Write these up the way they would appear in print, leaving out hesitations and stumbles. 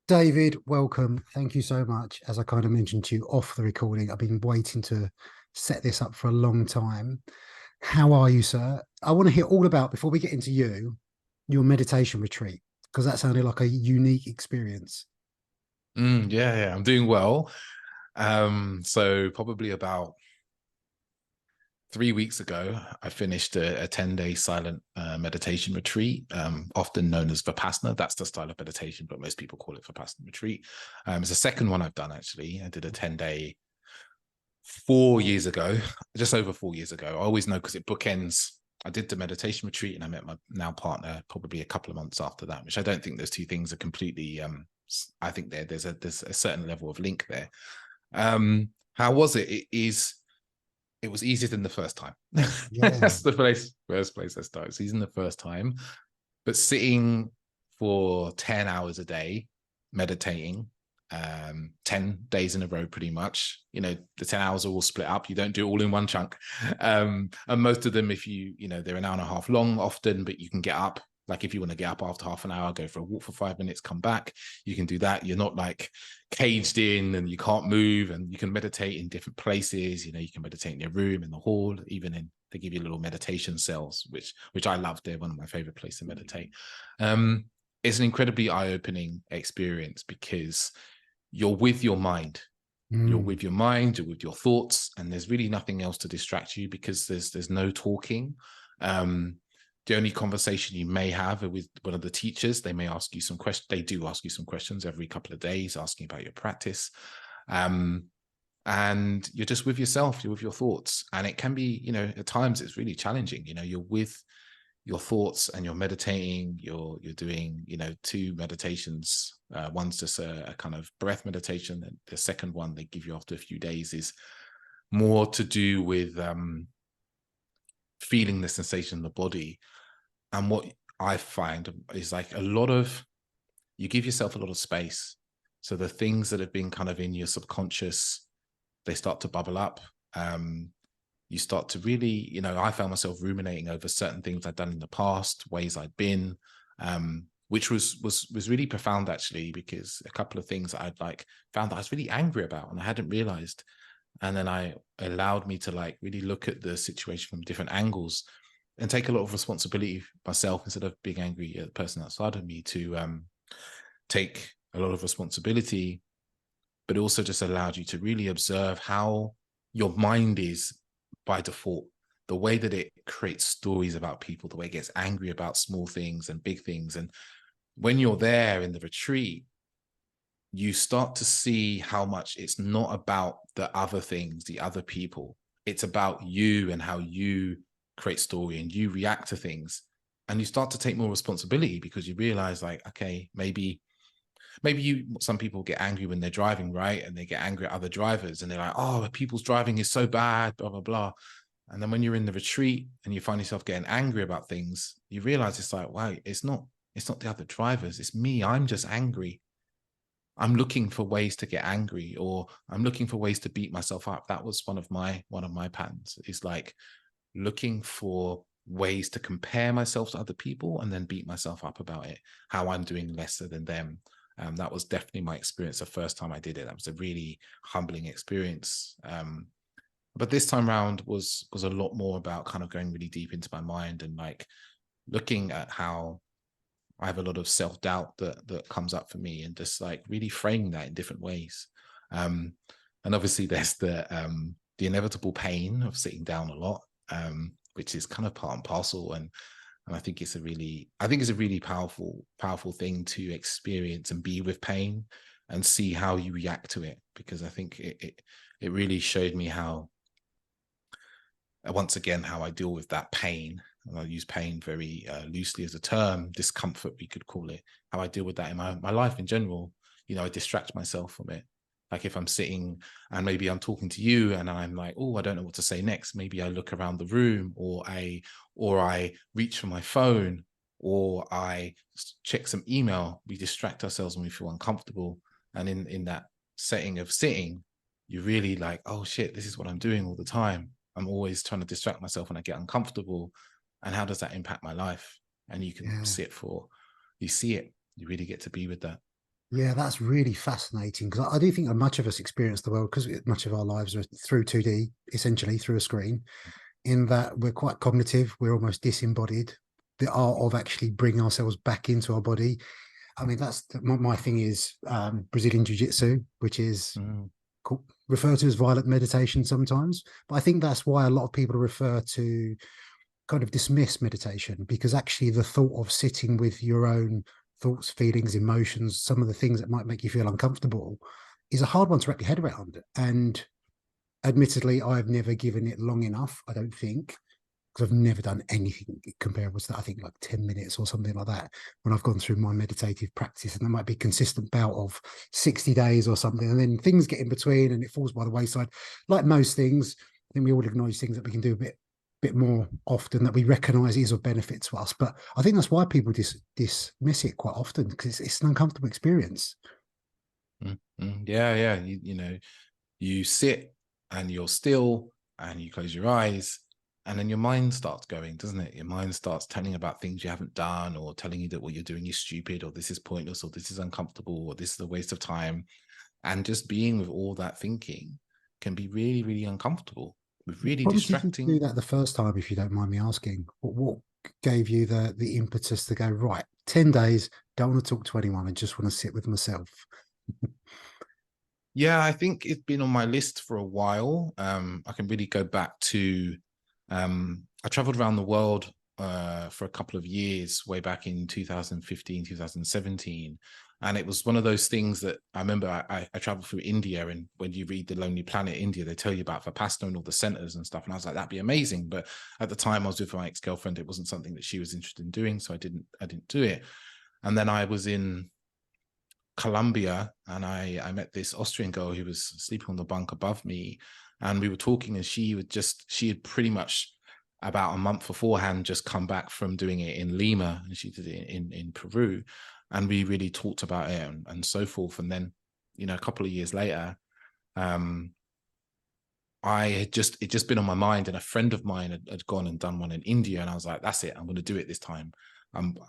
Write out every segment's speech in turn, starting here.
David, welcome. Thank you so much. As I kind of mentioned to you off the recording, I've been waiting to set this up for a long time. How are you, sir? I want to hear all about, before we get into you, your meditation retreat, because that sounded like a unique experience. Yeah, I'm doing well. So probably about 3 weeks ago, I finished a 10-day silent meditation retreat, often known as Vipassana. That's the style of meditation, but most people call it Vipassana retreat. It's the second one I've done, actually. I did a 10-day 4 years ago, just over 4 years ago. I always know because it bookends. I did the meditation retreat and I met my now partner probably a couple of months after that, which I don't think those two things are completely, I think there's a certain level of link there. How was it? It was easier than the first time. Yeah. That's the first place I started. It's easier than the first time, but sitting for 10 hours a day, meditating, 10 days in a row, pretty much, the 10 hours are all split up. You don't do it all in one chunk. And most of them, if they're an hour and a half long often, but you can get up. Like if you want to get up after half an hour, go for a walk for 5 minutes, come back, you can do that. You're not like caged in and you can't move, and you can meditate in different places. You can meditate in your room, in the hall, they give you little meditation cells, which I love. They're one of my favorite places to meditate. It's an incredibly eye-opening experience because you're with your mind. You're Mm. with your mind, you're with your thoughts, and there's really nothing else to distract you because there's no talking. The only conversation you may have with one of the teachers, they may ask you some questions. They do ask you some questions every couple of days, asking about your practice. And you're just with yourself, you're with your thoughts. And it can be, at times it's really challenging. You're with your thoughts and you're meditating, you're doing, two meditations. One's just a kind of breath meditation. And the second one they give you after a few days is more to do with feeling the sensation in the body. And what I find is like you give yourself a lot of space. So the things that have been kind of in your subconscious, they start to bubble up. You start to really, I found myself ruminating over certain things I'd done in the past, ways I'd been, which was really profound actually, because a couple of things I'd found that I was really angry about and I hadn't realized. And then I allowed me to really look at the situation from different angles and take a lot of responsibility myself instead of being angry at the person outside of me, to take a lot of responsibility, but it also just allowed you to really observe how your mind is by default, the way that it creates stories about people, the way it gets angry about small things and big things. And when you're there in the retreat, you start to see how much it's not about the other things, the other people. It's about you and how you create story and you react to things. And you start to take more responsibility because you realize okay, maybe some people get angry when they're driving, right? And they get angry at other drivers and they're like, oh, people's driving is so bad, blah, blah, blah. And then when you're in the retreat and you find yourself getting angry about things, you realize it's like, wow, it's not the other drivers, it's me. I'm just angry. I'm looking for ways to get angry, or I'm looking for ways to beat myself up. That was one of my patterns, is looking for ways to compare myself to other people and then beat myself up about it, how I'm doing lesser than them. That was definitely my experience the first time I did it. That was a really humbling experience. But this time around was a lot more about kind of going really deep into my mind and looking at how I have a lot of self-doubt that comes up for me, and just really framing that in different ways. And obviously there's the inevitable pain of sitting down a lot, which is kind of part and parcel. And I think it's a really powerful thing to experience and be with pain and see how you react to it, because I think it really showed me how, once again, how I deal with that pain. And I use pain very loosely as a term, discomfort, we could call it, how I deal with that in my life in general. I distract myself from it. Like if I'm sitting and maybe I'm talking to you and I'm like, oh, I don't know what to say next. Maybe I look around the room, or I reach for my phone, or I check some email. We distract ourselves when we feel uncomfortable. And in that setting of sitting, you really oh shit, this is what I'm doing all the time. I'm always trying to distract myself when I get uncomfortable. And how does that impact my life? And you can Yeah. you see it, you really get to be with that. Yeah, that's really fascinating because I do think that much of us experience the world because much of our lives are through 2D, essentially through a screen, in that we're quite cognitive, we're almost disembodied. The art of actually bringing ourselves back into our body. I mean, that's my thing is Brazilian Jiu Jitsu, which is Mm, referred to as violent meditation sometimes. But I think that's why a lot of people refer to kind of dismiss meditation because actually the thought of sitting with your own thoughts, feelings, emotions, some of the things that might make you feel uncomfortable is a hard one to wrap your head around. And admittedly, I've never given it long enough, I don't think, because I've never done anything comparable to that. I think like 10 minutes or something like that when I've gone through my meditative practice. And there might be a consistent bout of 60 days or something. And then things get in between and it falls by the wayside. Like most things, I think we all acknowledge things that we can do a bit more often that we recognize is of benefit to us. But I think that's why people dismiss it quite often because it's an uncomfortable experience. Yeah, yeah. You know, you sit and you're still and you close your eyes and then your mind starts going, doesn't it? Your mind starts telling about things you haven't done or telling you that what you're doing is stupid or this is pointless or this is uncomfortable or this is a waste of time. And just being with all that thinking can be really, really uncomfortable, really What prompted you to do distracting. that the first time, if you don't mind me asking? What gave you the impetus to go, right, 10 days, don't want to talk to anyone, I just want to sit with myself? Yeah, I think it's been on my list for a while. I can really go back to I traveled around the world for a couple of years, way back in 2015, 2017. And it was one of those things that I remember I traveled through India, and when you read The Lonely Planet India, they tell you about Vipassana and all the centers and stuff. And I was like, that'd be amazing. But at the time I was with my ex-girlfriend, it wasn't something that she was interested in doing. So I didn't do it. And then I was in Colombia, and I met this Austrian girl who was sleeping on the bunk above me, and we were talking, and she had pretty much about a month beforehand just come back from doing it in Lima, and she did it in Peru, and we really talked about it and so forth. And then, you know, a couple of years later, um, it just been on my mind, and a friend of mine had gone and done one in India, and I was like, that's it, I'm going to do it this time.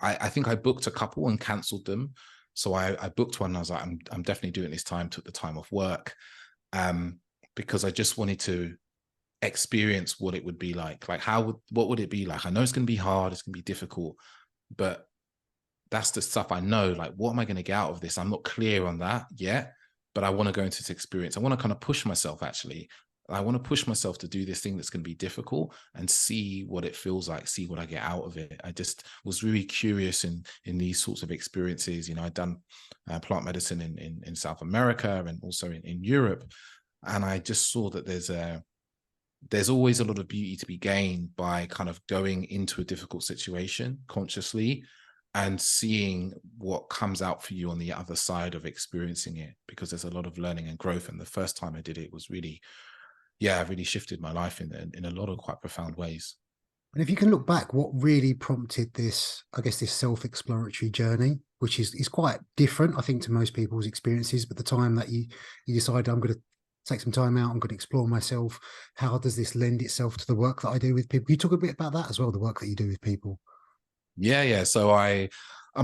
I think I booked a couple and cancelled them. So I booked one and I was like, I'm definitely doing it this time, took the time off work, because I just wanted to experience what it would be like. Like what would it be like? I know it's going to be hard, it's going to be difficult, but that's the stuff I know. Like, what am I going to get out of this? I'm not clear on that yet, but I want to go into this experience. I want to kind of push myself, actually. I want to push myself to do this thing that's going to be difficult and see what it feels like, see what I get out of it. I just was really curious in these sorts of experiences. You know, I'd done plant medicine in South America and also in Europe. And I just saw that there's always a lot of beauty to be gained by kind of going into a difficult situation consciously and seeing what comes out for you on the other side of experiencing it, because there's a lot of learning and growth. And the first time I did it was really, yeah, really shifted my life in a lot of quite profound ways. And if you can look back, what really prompted this, I guess, this self-exploratory journey, which is quite different, I think, to most people's experiences. But the time that you decided I'm going to take some time out, I'm going to explore myself. How does this lend itself to the work that I do with people? Can you talk a bit about that as well, the work that you do with people? Yeah. So I'm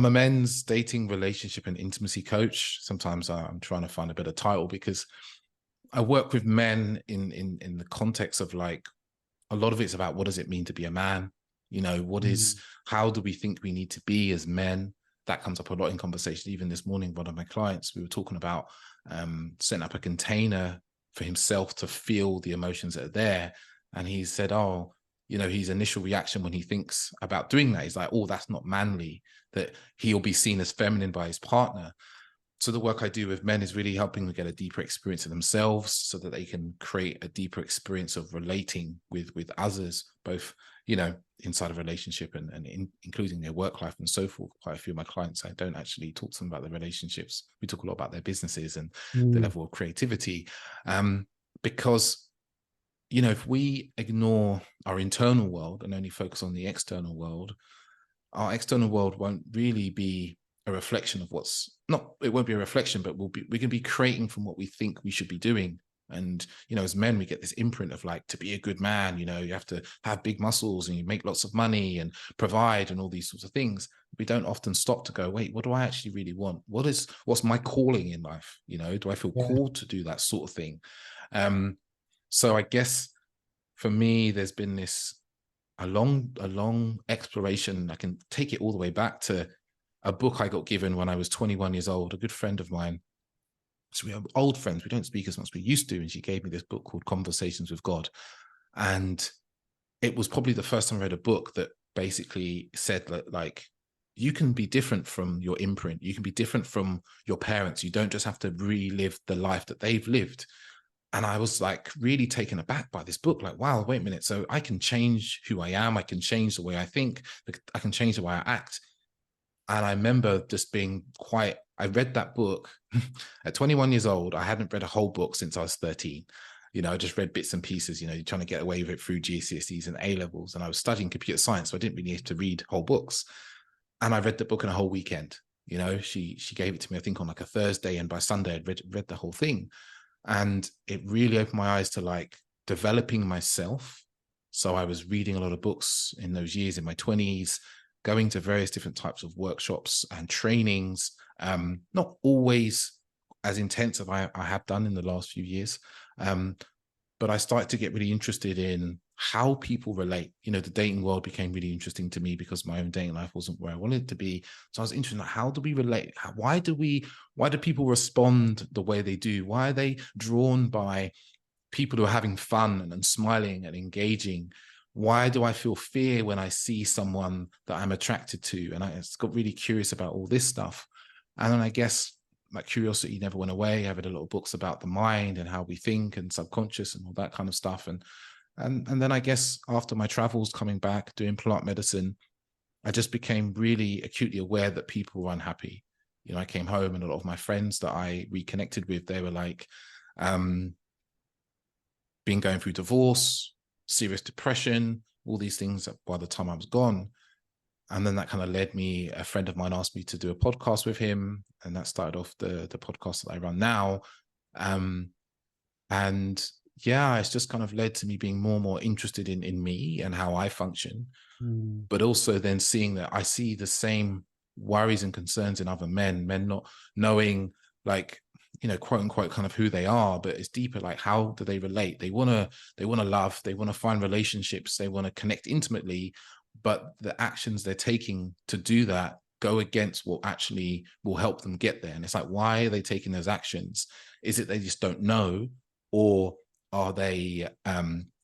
a men's dating, relationship, and intimacy coach. Sometimes I'm trying to find a better title because I work with men in the context of, like, a lot of it's about what does it mean to be a man? You know, Mm. how do we think we need to be as men? That comes up a lot in conversation. Even this morning, one of my clients, we were talking about setting up a container for himself to feel the emotions that are there. And he said, oh, you know, his initial reaction when he thinks about doing that is like, oh, that's not manly, that he'll be seen as feminine by his partner. So the work I do with men is really helping them get a deeper experience of themselves so that they can create a deeper experience of relating with others, both, you know, inside a relationship and including their work life and so forth. Quite a few of my clients, I don't actually talk to them about their relationships. We talk a lot about their businesses and the Mm. level of creativity, because, you know, if we ignore our internal world and only focus on the external world, our external world won't really be a reflection of it won't be a reflection, but we can be creating from what we think we should be doing. And, you know, as men, we get this imprint of, like, to be a good man, you know, you have to have big muscles and you make lots of money and provide and all these sorts of things. we don't often stop to go, wait, what do I actually really want? What's my calling in life? You know, do I feel called to do that sort of thing? So I guess for me, there's been a long exploration. I can take it all the way back to a book I got given when I was 21 years old. A good friend of mine, so we are old friends, we don't speak as much as we used to, and she gave me this book called Conversations with God. And it was probably the first time I read a book that basically said that, like, you can be different from your imprint. You can be different from your parents. You don't just have to relive the life that they've lived. And I was like really taken aback by this book. Like, wow, wait a minute. So I can change who I am. I can change the way I think. I can change the way I act. And I remember just being quite, I read that book at 21 years old. I hadn't read a whole book since I was 13. You know, I just read bits and pieces, you know, you're trying to get away with it through GCSEs and A levels. And I was studying computer science, so I didn't really have to read whole books. And I read the book in a whole weekend. You know, she gave it to me, I think, on like a Thursday. And by Sunday, I'd read the whole thing. And it really opened my eyes to like developing myself. So I was reading a lot of books in those years in my 20s, going to various different types of workshops and trainings, not always as intense as I have done in the last few years. But I started to get really interested in how people relate. You know, the dating world became really interesting to me because my own dating life wasn't where I wanted it to be. So I was interested in how do we relate? Why do people respond the way they do? Why are they drawn by people who are having fun and smiling and engaging? Why do I feel fear when I see someone that I'm attracted to? And I just got really curious about all this stuff. And then I guess my curiosity never went away. I read a lot of books about the mind and how we think and subconscious and all that kind of stuff. And then I guess after my travels, coming back, doing plant medicine, I just became really acutely aware that people were unhappy. You know, I came home and a lot of my friends that I reconnected with, they were like, been going through divorce, serious depression, all these things by the time I was gone. And then that kind of led me, a friend of mine asked me to do a podcast with him. And that started off the podcast that I run now. And yeah, it's just kind of led to me being more and more interested in me and how I function. But also then seeing that I see the same worries and concerns in other men not knowing, like, you know, quote unquote, kind of who they are, but it's deeper. Like, how do they relate? They want to love, they want to find relationships, they want to connect intimately, but the actions they're taking to do that go against what actually will help them get there. And it's like, why are they taking those actions? Is it they just don't know, or are they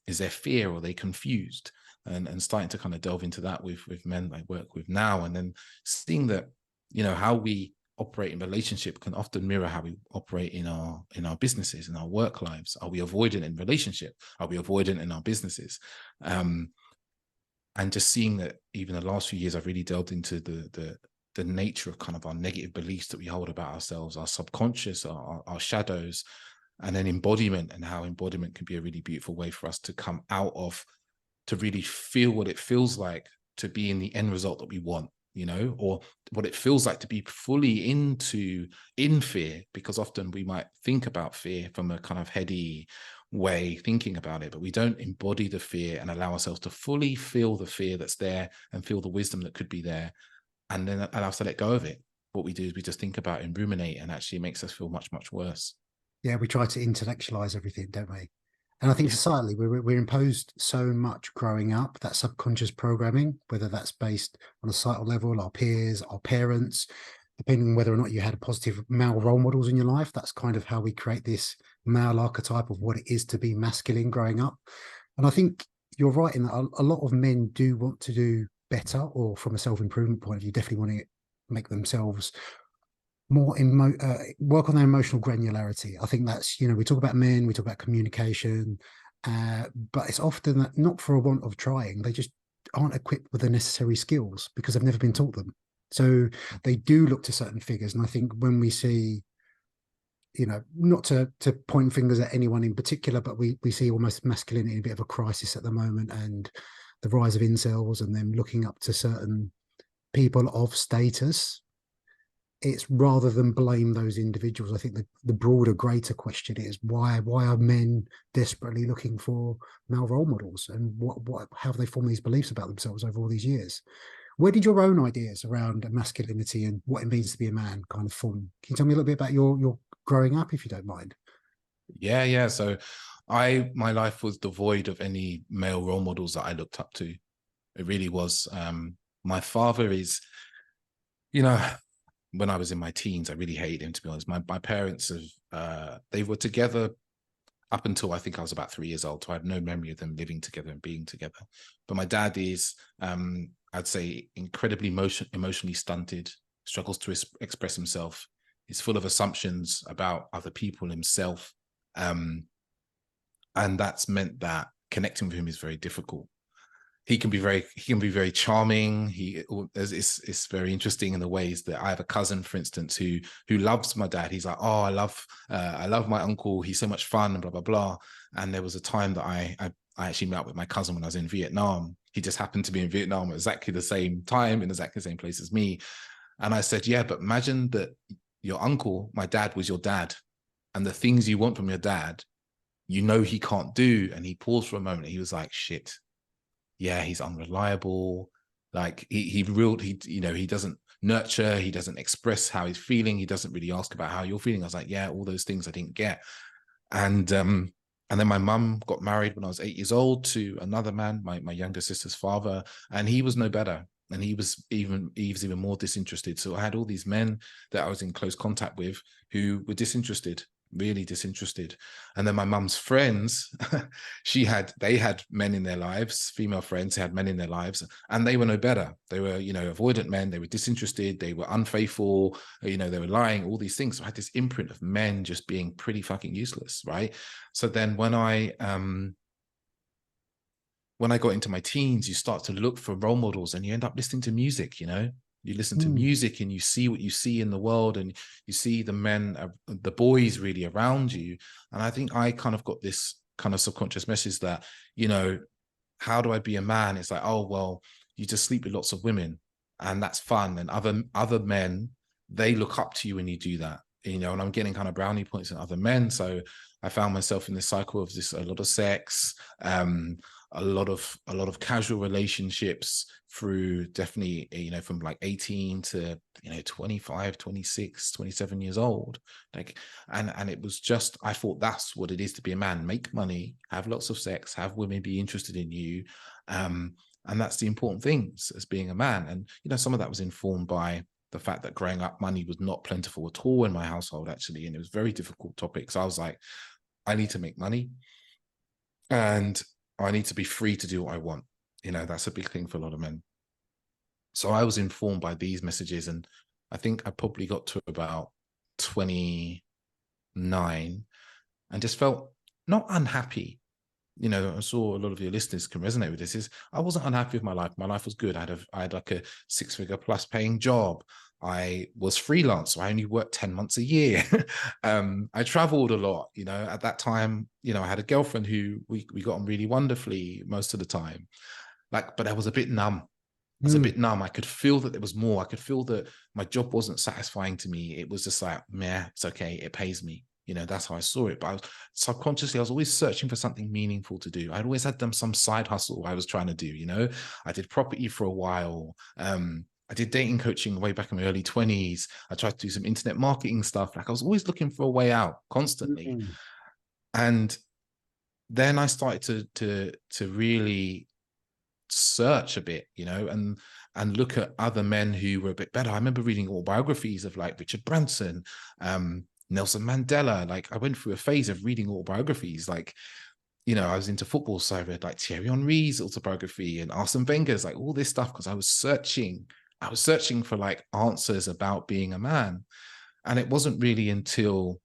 is there fear, or are they confused? And starting to kind of delve into that with men I work with now, and then seeing that, you know, how we operate in relationship can often mirror how we operate in our businesses, in our work lives. Are we avoidant in relationship? Are we avoidant in our businesses? And just seeing that even the last few years, I've really delved into the nature of kind of our negative beliefs that we hold about ourselves, our subconscious, our shadows, and then embodiment, and how embodiment can be a really beautiful way for us to come out of, to really feel what it feels like to be in the end result that we want, you know, or what it feels like to be fully in fear, because often we might think about fear from a kind of heady way, thinking about it, but we don't embody the fear and allow ourselves to fully feel the fear that's there and feel the wisdom that could be there, and then allow us to let go of it. What we do is we just think about it and ruminate, and actually it makes us feel much, much worse. Yeah, we try to intellectualize everything, don't we? And I think societally, we're imposed so much growing up, that subconscious programming, whether that's based on a societal level, our peers, our parents, depending on whether or not you had positive male role models in your life. That's kind of how we create this male archetype of what it is to be masculine growing up. And I think you're right in that a lot of men do want to do better, or from a self-improvement point of view, definitely want to make themselves more work on their emotional granularity. I think that's, you know, we talk about men, we talk about communication, but it's often that not for a want of trying, they just aren't equipped with the necessary skills because they've never been taught them. So they do look to certain figures. And I think when we see, you know, not to point fingers at anyone in particular, but we see almost masculinity in a bit of a crisis at the moment, and the rise of incels and them looking up to certain people of status. It's rather than blame those individuals. I think the broader, greater question is why are men desperately looking for male role models, and how have they formed these beliefs about themselves over all these years? Where did your own ideas around masculinity and what it means to be a man kind of form? Can you tell me a little bit about your growing up, if you don't mind? Yeah. So my life was devoid of any male role models that I looked up to. It really was. My father is, you know, when I was in my teens, I really hated him, to be honest. My parents they were together up until I think I was about 3 years old. So I have no memory of them living together and being together. But my dad is, I'd say, incredibly emotionally stunted, struggles to express himself. He's full of assumptions about other people, himself. And that's meant that connecting with him is very difficult. He can be very charming. It's very interesting in the ways that I have a cousin, for instance, who loves my dad. He's like, oh, I love my uncle. He's so much fun, and blah blah blah. And there was a time that I actually met up with my cousin when I was in Vietnam. He just happened to be in Vietnam at exactly the same time in exactly the same place as me. And I said, yeah, but imagine that your uncle, my dad, was your dad, and the things you want from your dad, you know he can't do. And he paused for a moment. He was like, shit. Yeah, he's unreliable. Like he doesn't nurture, he doesn't express how he's feeling, he doesn't really ask about how you're feeling. I was like, yeah, all those things I didn't get. And then my mum got married when I was 8 years old to another man, my younger sister's father, and he was no better. And he was even more disinterested. So I had all these men that I was in close contact with who were disinterested, really disinterested. And then my mum's friends, they had men in their lives, female friends who had men in their lives, and they were no better. They were, avoidant men. They were disinterested. They were unfaithful. They were lying, all these things. So I had this imprint of men just being pretty fucking useless, right? So then when I got into my teens, you start to look for role models and you end up listening to music, you listen to music and you see what you see in the world, and you see the men, the boys really around you. And I think I kind of got this kind of subconscious message that, how do I be a man? It's like, oh, well, you just sleep with lots of women and that's fun. And other men, they look up to you when you do that, and I'm getting kind of brownie points in other men. So I found myself in this cycle of a lot of sex, a lot of casual relationships through definitely, from like 18 to, 25, 26, 27 years old. Like, and it was just, I thought that's what it is to be a man: make money, have lots of sex, have women be interested in you. And that's the important things as being a man. And, some of that was informed by the fact that growing up, money was not plentiful at all in my household, actually. And it was a very difficult topic. So I was like, I need to make money and I need to be free to do what I want. That's a big thing for a lot of men. So I was informed by these messages, and I think I probably got to about 29 and just felt not unhappy. I'm sure a lot of your listeners can resonate with this. I wasn't unhappy with my life. My life was good. I had like a 6-figure plus paying job. I was freelance, so I only worked 10 months a year. I traveled a lot. At that time, I had a girlfriend who we got on really wonderfully most of the time. But I was a bit numb. I was a bit numb. I could feel that there was more. I could feel that my job wasn't satisfying to me. It was just like, meh, it's okay. It pays me. That's how I saw it. But subconsciously, I was always searching for something meaningful to do. I'd always had some side hustle I was trying to do. I did property for a while. I did dating coaching way back in my early 20s. I tried to do some internet marketing stuff. Like, I was always looking for a way out constantly. And then I started to really search a bit, and look at other men who were a bit better. I remember reading autobiographies of like Richard Branson, Nelson Mandela. Like, I went through a phase of reading autobiographies. Like, I was into football, so I read like Thierry Henry's autobiography and Arsene Wenger's, like all this stuff, because I was searching for like answers about being a man. And it wasn't really until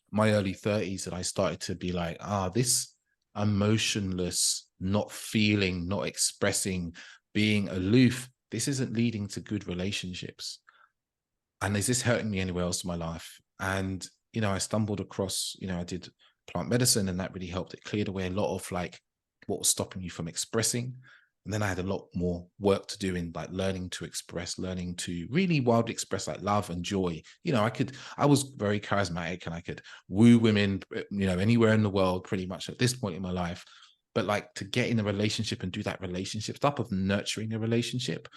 my early 30s that I started to be like, this emotionless, not feeling, not expressing, being aloof, this isn't leading to good relationships. And is this hurting me anywhere else in my life? And, I stumbled across, I did plant medicine, and that really helped. It cleared away a lot of like what was stopping you from expressing. And then I had a lot more work to do in like learning to express, learning to really wildly express like love and joy. I was very charismatic and I could woo women, anywhere in the world pretty much at this point in my life. But like, to get in a relationship and do that relationship stuff of nurturing a relationship,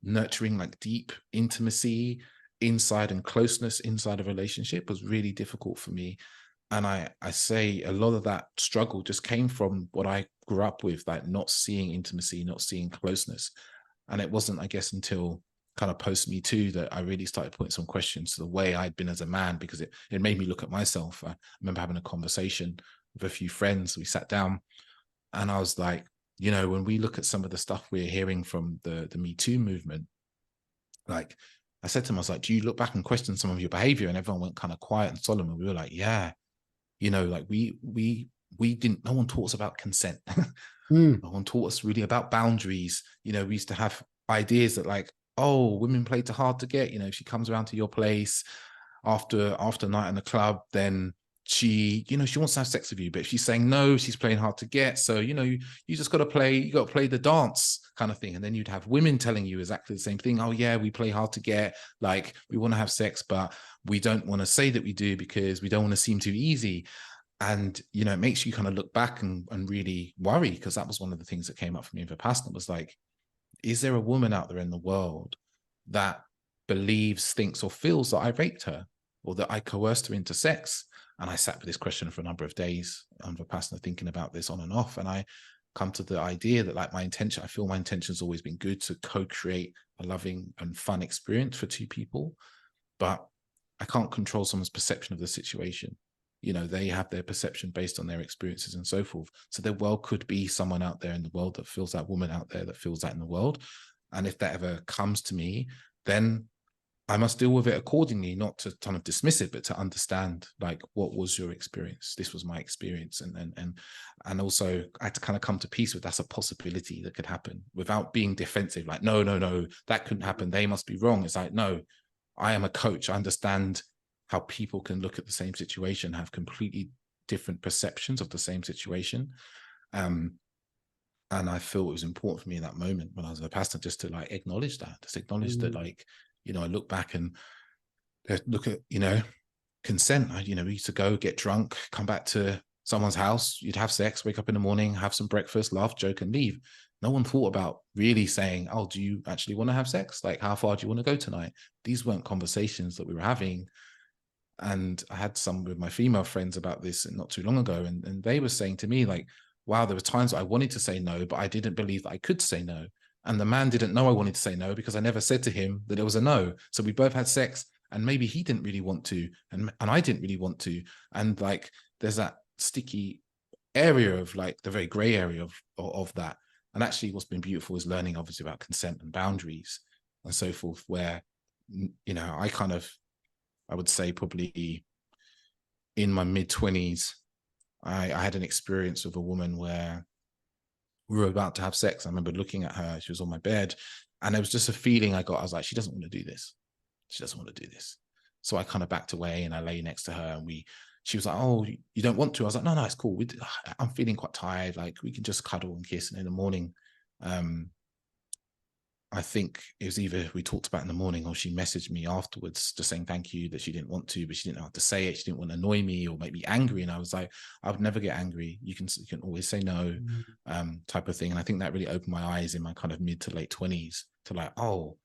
nurturing like deep intimacy inside and closeness inside a relationship was really difficult for me. And I say a lot of that struggle just came from what I grew up with, like not seeing intimacy, not seeing closeness. And it wasn't, I guess, until kind of post Me Too that I really started putting some questions to the way I'd been as a man, because it made me look at myself. I remember having a conversation with a few friends. We sat down and I was like, you know, when we look at some of the stuff we're hearing from the Me Too movement, like I said to him, I was like, do you look back and question some of your behavior? And everyone went kind of quiet and solemn. And we were like, yeah, you know, like we didn't, no one taught us about consent. Mm. No one taught us really about boundaries. You know, we used to have ideas that like, oh, women play too hard to get. You know, if she comes around to your place after a night in the club, then she, you know, she wants to have sex with you, but if she's saying no, she's playing hard to get. So, you know, you just got to play the dance kind of thing. And then you'd have women telling you exactly the same thing. Oh yeah, we play hard to get, like we want to have sex, but we don't want to say that we do because we don't want to seem too easy. And, you know, it makes you kind of look back and really worry, because that was one of the things that came up for me in Vipassana was like, is there a woman out there in the world that believes, thinks, or feels that I raped her or that I coerced her into sex? And I sat with this question for a number of days on Vipassana, thinking about this on and off. And I come to the idea that like I feel my intention has always been good, to co-create a loving and fun experience for two people. But I can't control someone's perception of the situation. You know, they have their perception based on their experiences and so forth. So there well could be someone out there in the world that feels that, woman out there that feels that in the world. And if that ever comes to me, then I must deal with it accordingly, not to kind of dismiss it, but to understand like, what was your experience? This was my experience. And also I had to kind of come to peace with that's a possibility that could happen without being defensive. Like, no, that couldn't happen. They must be wrong. It's like, no, I am a coach. I understand how people can look at the same situation, have completely different perceptions of the same situation. And I feel it was important for me in that moment when I was a pastor, just to like acknowledge that, like, you know, I look back and look at, you know, consent. You know, we used to go get drunk, come back to someone's house, you'd have sex, wake up in the morning, have some breakfast, laugh, joke, and leave. No one thought about really saying, oh, do you actually want to have sex? Like, how far do you want to go tonight? These weren't conversations that we were having. And I had some with my female friends about this not too long ago. And they were saying to me, like, wow, there were times I wanted to say no, but I didn't believe that I could say no. And the man didn't know I wanted to say no because I never said to him that it was a no. So we both had sex, and maybe he didn't really want to, and I didn't really want to. And like, there's that sticky area of like the very gray area of that. And actually what's been beautiful is learning obviously about consent and boundaries and so forth, where, you know, I would say probably in my mid-20s, I had an experience with a woman where we were about to have sex. I remember looking at her, she was on my bed, and there was just a feeling I got. I was like, she doesn't want to do this. She doesn't want to do this. So I kind of backed away and I lay next to her, and she was like, oh, you don't want to? I was like, no, it's cool. I'm feeling quite tired. Like, we can just cuddle and kiss. And in the morning, I think it was either we talked about in the morning or she messaged me afterwards just saying thank you, that she didn't want to, but she didn't know how to say it. She didn't want to annoy me or make me angry. And I was like, I would never get angry. You can always say no, type of thing. And I think that really opened my eyes in my kind of mid to late 20s to like, oh,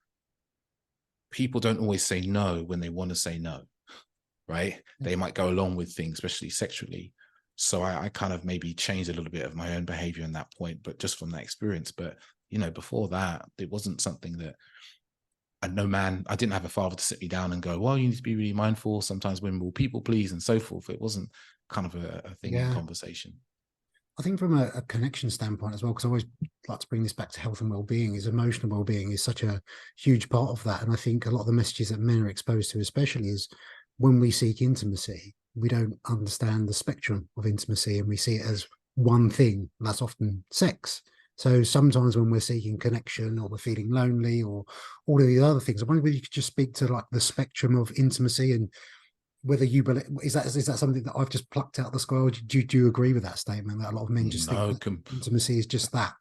people don't always say no when they want to say no, right? They might go along with things, especially sexually. So I kind of maybe changed a little bit of my own behavior in that point, but just from that experience. But you know, before that, it wasn't something that I didn't have a father to sit me down and go, well, you need to be really mindful. Sometimes women will people please and so forth. It wasn't kind of a thing in conversation. I think from a connection standpoint as well, because I always like to bring this back to health and well-being, is emotional well-being is such a huge part of that. And I think a lot of the messages that men are exposed to, especially, is when we seek intimacy, we don't understand the spectrum of intimacy, and we see it as one thing, and that's often sex. So sometimes when we're seeking connection, or we're feeling lonely, or all of the other things, I wonder if you could just speak to like the spectrum of intimacy, and whether you believe, is that something that I've just plucked out of the sky? Do you agree with that statement that a lot of men just think that intimacy is just that?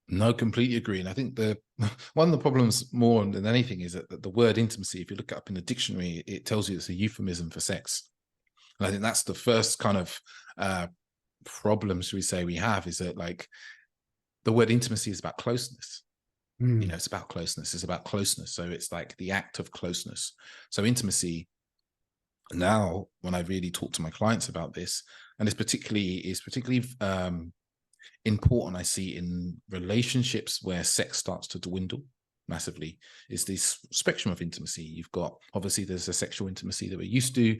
No, completely agree. And I think one of the problems more than anything is that the word intimacy, if you look it up in the dictionary, it tells you it's a euphemism for sex. And I think that's the first kind of problem, should we say, we have, is that like the word intimacy is about closeness. Mm. It's about closeness. It's about closeness. So it's like the act of closeness. So intimacy, now when I really talk to my clients about this, and it's particularly important, I see, in relationships where sex starts to dwindle massively, is this spectrum of intimacy. You've got, obviously, there's a sexual intimacy that we're used to.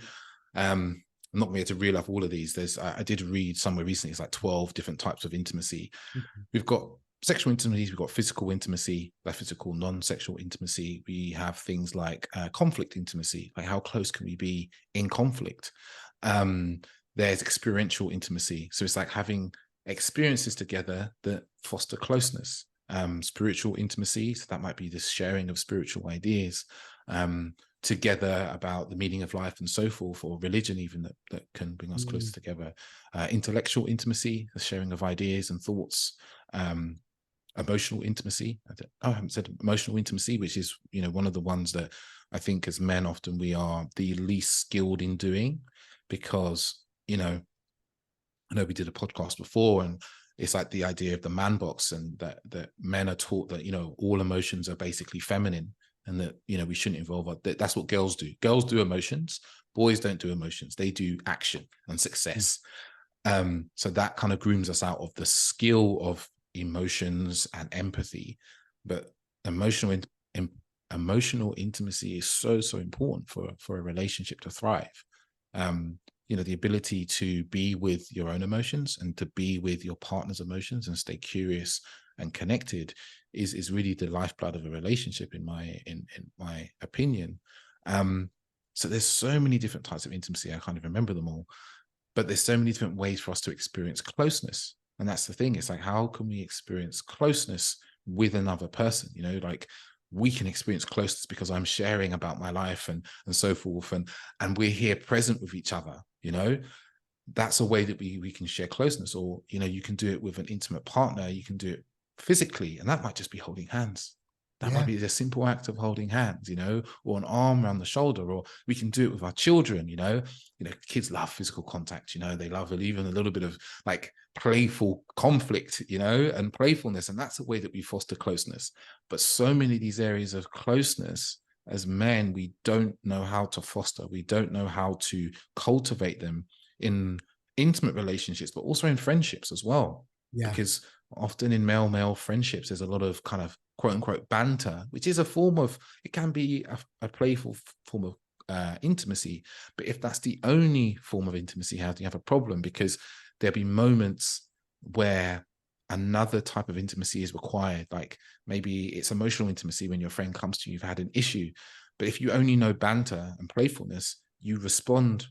I'm not going to reel off all of these. I did read somewhere recently, it's like 12 different types of intimacy. Okay. We've got sexual intimacy, we've got physical intimacy, like physical, non-sexual intimacy. We have things like conflict intimacy, like how close can we be in conflict? There's experiential intimacy. So it's like having experiences together that foster closeness. Spiritual intimacy, so that might be this sharing of spiritual ideas together about the meaning of life and so forth, or religion even, that can bring us closer together. Intellectual intimacy, the sharing of ideas and thoughts. Emotional intimacy, I haven't said emotional intimacy, which is one of the ones that I think as men often we are the least skilled in doing, because I know we did a podcast before, and it's like the idea of the man box, and that men are taught that all emotions are basically feminine, and that we shouldn't involve that's what girls do. Girls do emotions, boys don't do emotions. They do action and success. So that kind of grooms us out of the skill of emotions and empathy. But emotional intimacy is so important for a relationship to thrive. The ability to be with your own emotions and to be with your partner's emotions and stay curious and connected is really the lifeblood of a relationship, in my opinion. So there's so many different types of intimacy. I can't even remember them all, but there's so many different ways for us to experience closeness. And that's the thing. It's like, how can we experience closeness with another person? Like, we can experience closeness because I'm sharing about my life and so forth, and we're here present with each other. That's a way that we can share closeness. Or you can do it with an intimate partner. You can do it physically, and that might just be holding hands. That might be the simple act of holding hands, or an arm around the shoulder. Or we can do it with our children. Kids love physical contact. They love even a little bit of like playful conflict, and playfulness, and that's a way that we foster closeness. But so many of these areas of closeness, as men, we don't know how to foster. We don't know how to cultivate them in intimate relationships, but also in friendships as well. Because often in male friendships, there's a lot of kind of quote unquote banter, which is it can be a playful form of intimacy. But if that's the only form of intimacy, how do you have a problem? Because there'll be moments where another type of intimacy is required. Like maybe it's emotional intimacy when your friend comes to you, you've had an issue. But if you only know banter and playfulness, you respond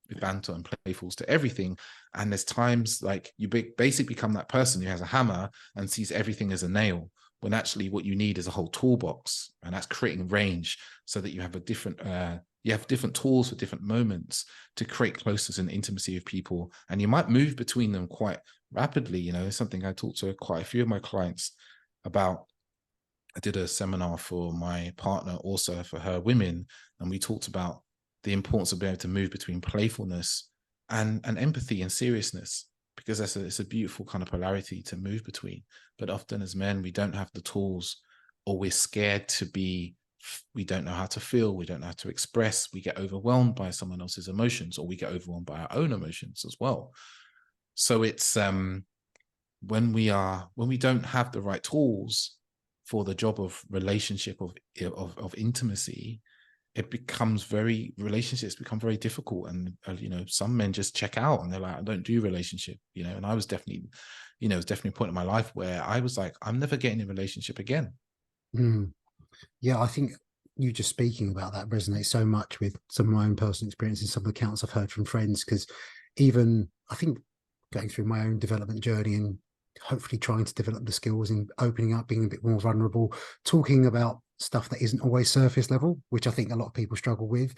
with banter and playfuls to everything. And there's times like you basically become that person who has a hammer and sees everything as a nail, when actually what you need is a whole toolbox. And that's creating range so that you have different tools for different moments to create closeness and intimacy with people. And you might move between them quite rapidly. It's something I talked to quite a few of my clients about. I did a seminar for my partner, also for her women, and we talked about the importance of being able to move between playfulness and empathy and seriousness, because it's a beautiful kind of polarity to move between. But often as men, we don't have the tools, or we're scared to be, we don't know how to feel, we don't know how to express, we get overwhelmed by someone else's emotions, or we get overwhelmed by our own emotions as well. So it's when we don't have the right tools for the job of relationship, of intimacy, relationships become very difficult. And some men just check out and they're like, I don't do relationship, and I was definitely, it was definitely a point in my life where I was like, I'm never getting in a relationship again. Yeah, I think you just speaking about that resonates so much with some of my own personal experiences, some of the accounts I've heard from friends, because even I think going through my own development journey and hopefully trying to develop the skills in opening up, being a bit more vulnerable, talking about stuff that isn't always surface level, which I think a lot of people struggle with.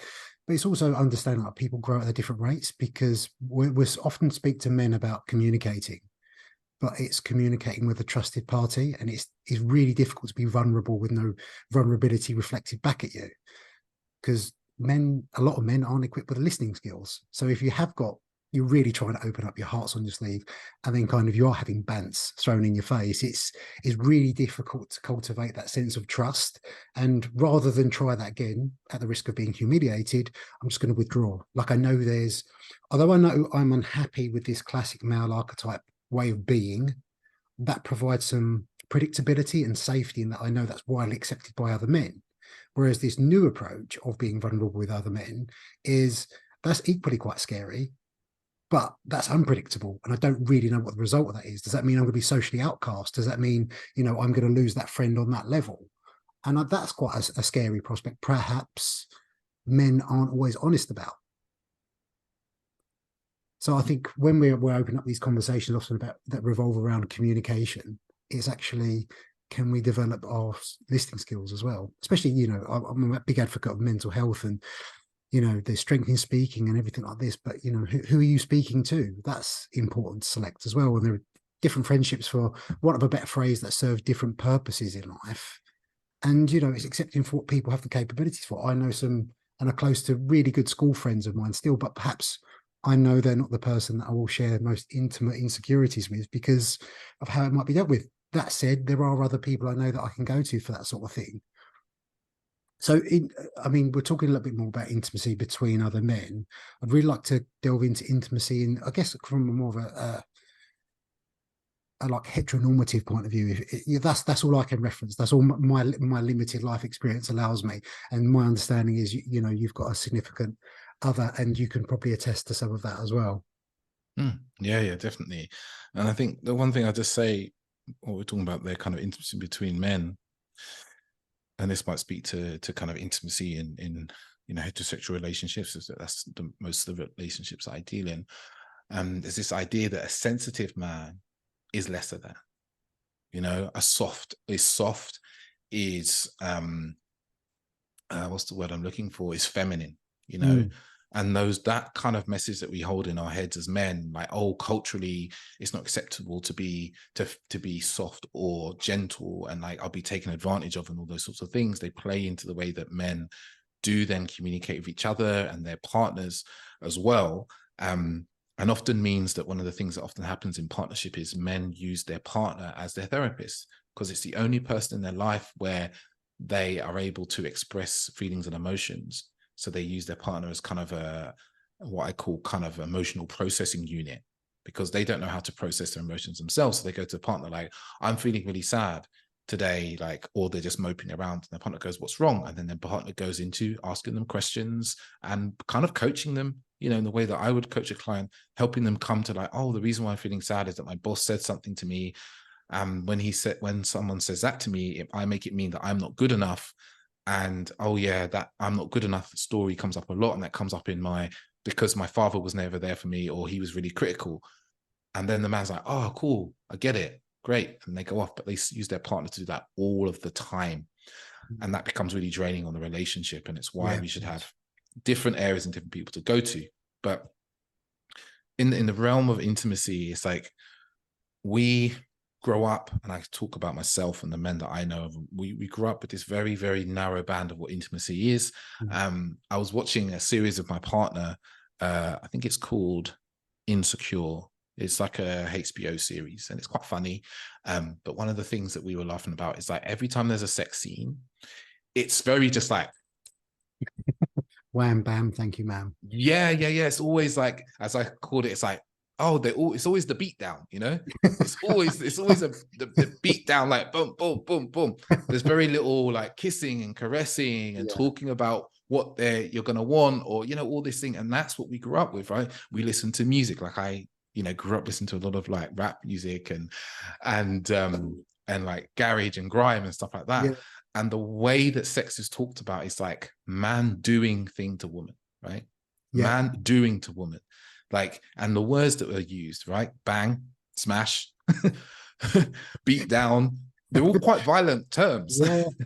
But it's also understanding that people grow at their different rates, because we often speak to men about communicating, but it's communicating with a trusted party, and it's really difficult to be vulnerable with no vulnerability reflected back at you, because a lot of men aren't equipped with the listening skills. So if you have got you're really trying to open up your hearts on your sleeve, and then kind of you are having bants thrown in your face. It's really difficult to cultivate that sense of trust. And rather than try that again at the risk of being humiliated, I'm just going to withdraw. Like, I know there's, although I know I'm unhappy with this classic male archetype way of being, that provides some predictability and safety, in that I know that's widely accepted by other men. Whereas this new approach of being vulnerable with other men is, that's equally quite scary, but that's unpredictable, and I don't really know what the result of that is. Does that mean I'm going to be socially outcast? Does that mean, I'm going to lose that friend on that level? And that's quite a scary prospect, perhaps men aren't always honest about. So I think when we're opening up these conversations often about that revolve around communication, it's actually, can we develop our listening skills as well? Especially, I'm a big advocate of mental health, and there's strength in speaking and everything like this, but who are you speaking to? That's important to select as well. And there are different friendships, for want of a better phrase, that serve different purposes in life. And it's accepting for what people have the capabilities for. I know some, and are close to really good school friends of mine still, but perhaps I know they're not the person that I will share most intimate insecurities with because of how it might be dealt with. That said, there are other people I know that I can go to for that sort of thing. So, we're talking a little bit more about intimacy between other men. I'd really like to delve into intimacy, and I guess from more of a like heteronormative point of view. That's all I can reference. That's all my limited life experience allows me. And my understanding is, you've got a significant other, and you can probably attest to some of that as well. Yeah, definitely. And I think the one thing I just say, what we're talking about there, kind of intimacy between men, and this might speak to kind of intimacy in heterosexual relationships, is that that's the most of the relationships I deal in. There's this idea that a sensitive man is lesser than, a soft is what's the word I'm looking for, is feminine, and that kind of message that we hold in our heads as men, like, oh, culturally it's not acceptable to be soft or gentle, and like I'll be taken advantage of, and all those sorts of things, they play into the way that men do then communicate with each other and their partners as well. And often means that one of the things that often happens in partnership is men use their partner as their therapist, because it's the only person in their life where they are able to express feelings and emotions. So they use their partner as kind of what I call kind of emotional processing unit, because they don't know how to process their emotions themselves. So they go to a partner like, I'm feeling really sad today, like, or they're just moping around, and their partner goes, what's wrong? And then their partner goes into asking them questions and kind of coaching them, in the way that I would coach a client, helping them come to like, oh, the reason why I'm feeling sad is that my boss said something to me. When someone says that to me, I make it mean that I'm not good enough. And oh yeah, that I'm not good enough story comes up a lot, and that comes up because my father was never there for me, or he was really critical. And then the man's like, oh, cool, I get it, great, and they go off. But they use their partner to do that all of the time, and that becomes really draining on the relationship. And it's why we should have different areas and different people to go to. But in the realm of intimacy, it's like, we grow up, and I talk about myself and the men that I know of, we grew up with this very, very narrow band of what intimacy is. I was watching a series of my partner, I think it's called Insecure. It's like a HBO series, and it's quite funny. But one of the things that we were laughing about is like, every time there's a sex scene, it's very just like, wham bam, thank you, ma'am. Yeah. It's always like, as I called it, it's like, oh, it's always the beat down, It's always the beat down, like boom, boom, boom, boom. There's very little like kissing and caressing and talking about what you're gonna want, or all this thing. And that's what we grew up with, right? We listen to music, like I grew up listening to a lot of like rap music and like garage and grime and stuff like that. Yeah. And the way that sex is talked about is like man doing thing to woman, right? Yeah. Man doing to woman. Like, and the words that were used, right? Bang, smash, beat down. They're all quite violent terms.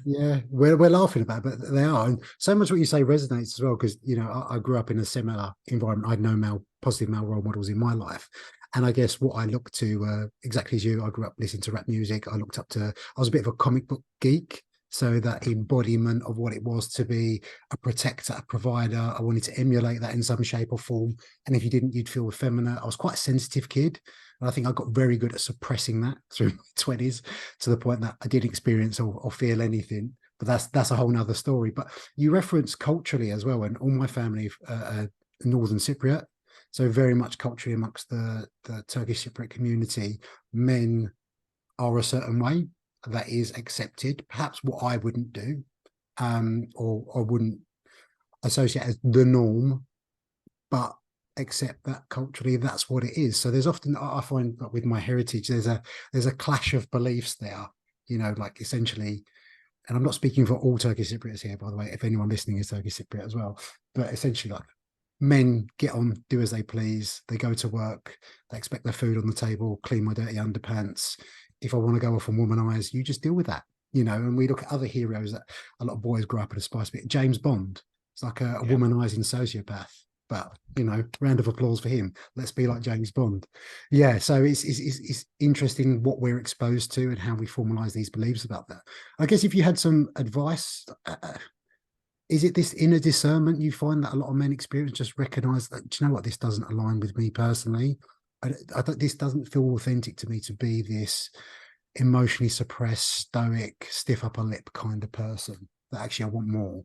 Yeah. We're laughing about it, but they are. And so much what you say resonates as well, because, I grew up in a similar environment. I had no positive male role models in my life. And I guess what I looked to, exactly as you, I grew up listening to rap music. I was a bit of a comic book geek. So that embodiment of what it was to be a protector, a provider. I wanted to emulate that in some shape or form. And if you didn't, you'd feel effeminate. I was quite a sensitive kid. And I think I got very good at suppressing that through my 20s, to the point that I didn't experience or feel anything. But that's a whole nother story. But you reference culturally as well. And all my family are Northern Cypriot. So very much culturally amongst the Turkish Cypriot community, men are a certain way that is accepted, perhaps what I wouldn't do, or wouldn't associate as the norm, but accept that culturally that's what it is. So there's often, I find that with my heritage, there's a clash of beliefs there, like essentially, and I'm not speaking for all Turkish Cypriots here, by the way, if anyone listening is Turkish Cypriot as well, but essentially like men get on, do as they please, they go to work, they expect their food on the table, clean my dirty underpants. If I want to go off and womanize, you just deal with that, and we look at other heroes that a lot of boys grow up in a spice bit. James Bond, it's like a Yeah. womanizing sociopath, but round of applause for him. Let's be like James Bond. Yeah, so it's interesting what we're exposed to and how we formalize these beliefs about that. I guess if you had some advice, is it this inner discernment you find that a lot of men experience? Just recognize that, do you know what, this doesn't align with me personally. This doesn't feel authentic to me to be this emotionally suppressed, stoic, stiff upper lip kind of person. That actually I want more.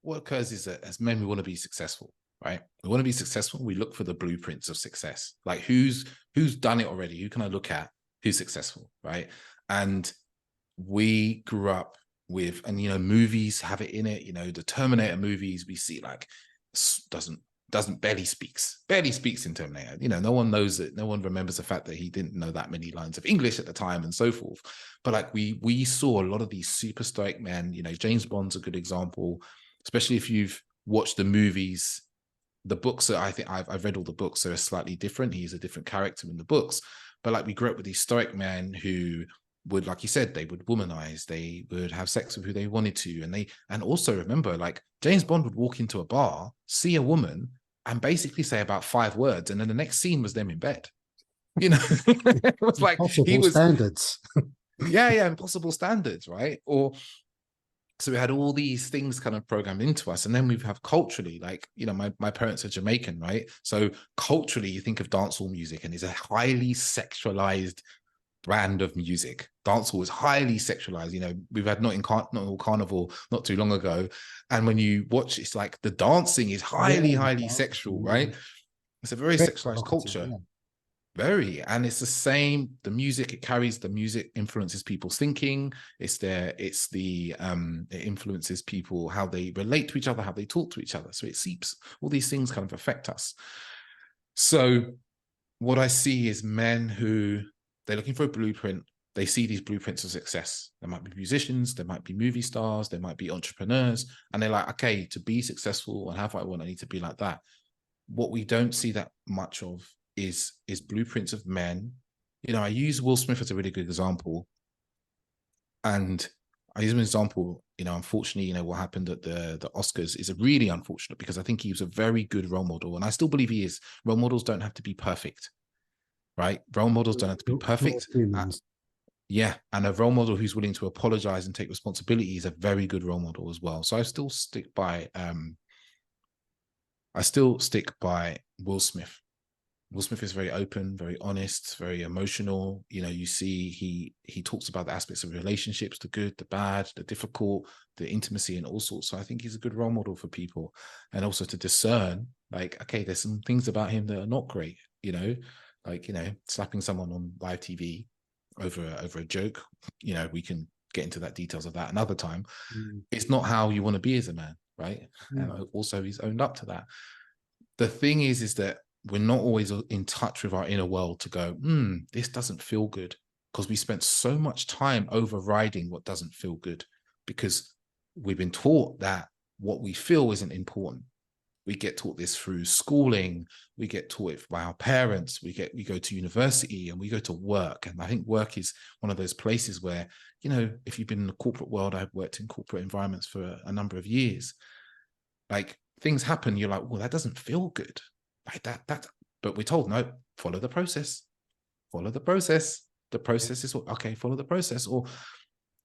What occurs is that as men, we want to be successful, right? We want to be successful. We look for the blueprints of success. Like who's done it already? Who can I look at who's successful, right? And we grew up with, and movies have it in it. The Terminator movies, we see like doesn't barely speaks in Terminator. No one knows it. No one remembers the fact that he didn't know that many lines of English at the time and so forth. But like we saw a lot of these super stoic men. James Bond's a good example, especially if you've watched the movies. The books that I think I've read all the books, so they're slightly different. He's a different character in the books, but like we grew up with these stoic men who would, like you said, they would womanize, they would have sex with who they wanted to. And also remember, like James Bond would walk into a bar, see a woman, and basically say about 5 words. And then the next scene was them in bed. It was like Impossible standards. yeah, impossible standards, right? So we had all these things kind of programmed into us. And then we have culturally, like, my parents are Jamaican, right? So culturally, you think of dancehall music and it's a highly sexualized brand of music. Dancehall is highly sexualized. We've had Not All Carnival not too long ago, and when you watch, it's like the dancing is highly sexual, right? It's a very sexualized culture. Yeah. Very. And it's the same, the music it carries, the music influences people's thinking. It influences people, how they relate to each other, how they talk to each other. So it seeps, all these things kind of affect us. So what I see is men who, they're looking for a blueprint. They see these blueprints of success. There might be musicians, there might be movie stars, there might be entrepreneurs. And they're like, okay, to be successful and have what I want, I need to be like that. What we don't see that much of is blueprints of men. I use Will Smith as a really good example. And I use an example, unfortunately, what happened at the Oscars is really unfortunate, because I think he was a very good role model. And I still believe he is. Role models don't have to be perfect. Right? Role models don't have to be perfect. Yeah. And a role model who's willing to apologize and take responsibility is a very good role model as well. So I still stick by Will Smith. Will Smith is very open, very honest, very emotional. You see he talks about the aspects of relationships, the good, the bad, the difficult, the intimacy, and all sorts. So I think he's a good role model for people. And also to discern, like, okay, there's some things about him that are not great, like, slapping someone on live TV over a joke. We can get into that details of that another time. It's not how you want to be as a man, right? And also he's owned up to that. The thing is that we're not always in touch with our inner world to go, this doesn't feel good, because we spent so much time overriding what doesn't feel good, because we've been taught that what we feel isn't important. We get taught this through schooling. We get taught it by our parents. We go to university and we go to work. And I think work is one of those places where, if you've been in the corporate world, I've worked in corporate environments for a number of years. Like things happen, you're like, well, that doesn't feel good. Like that. But we're told, no, follow the process. Follow the process. The process is okay. Follow the process. Or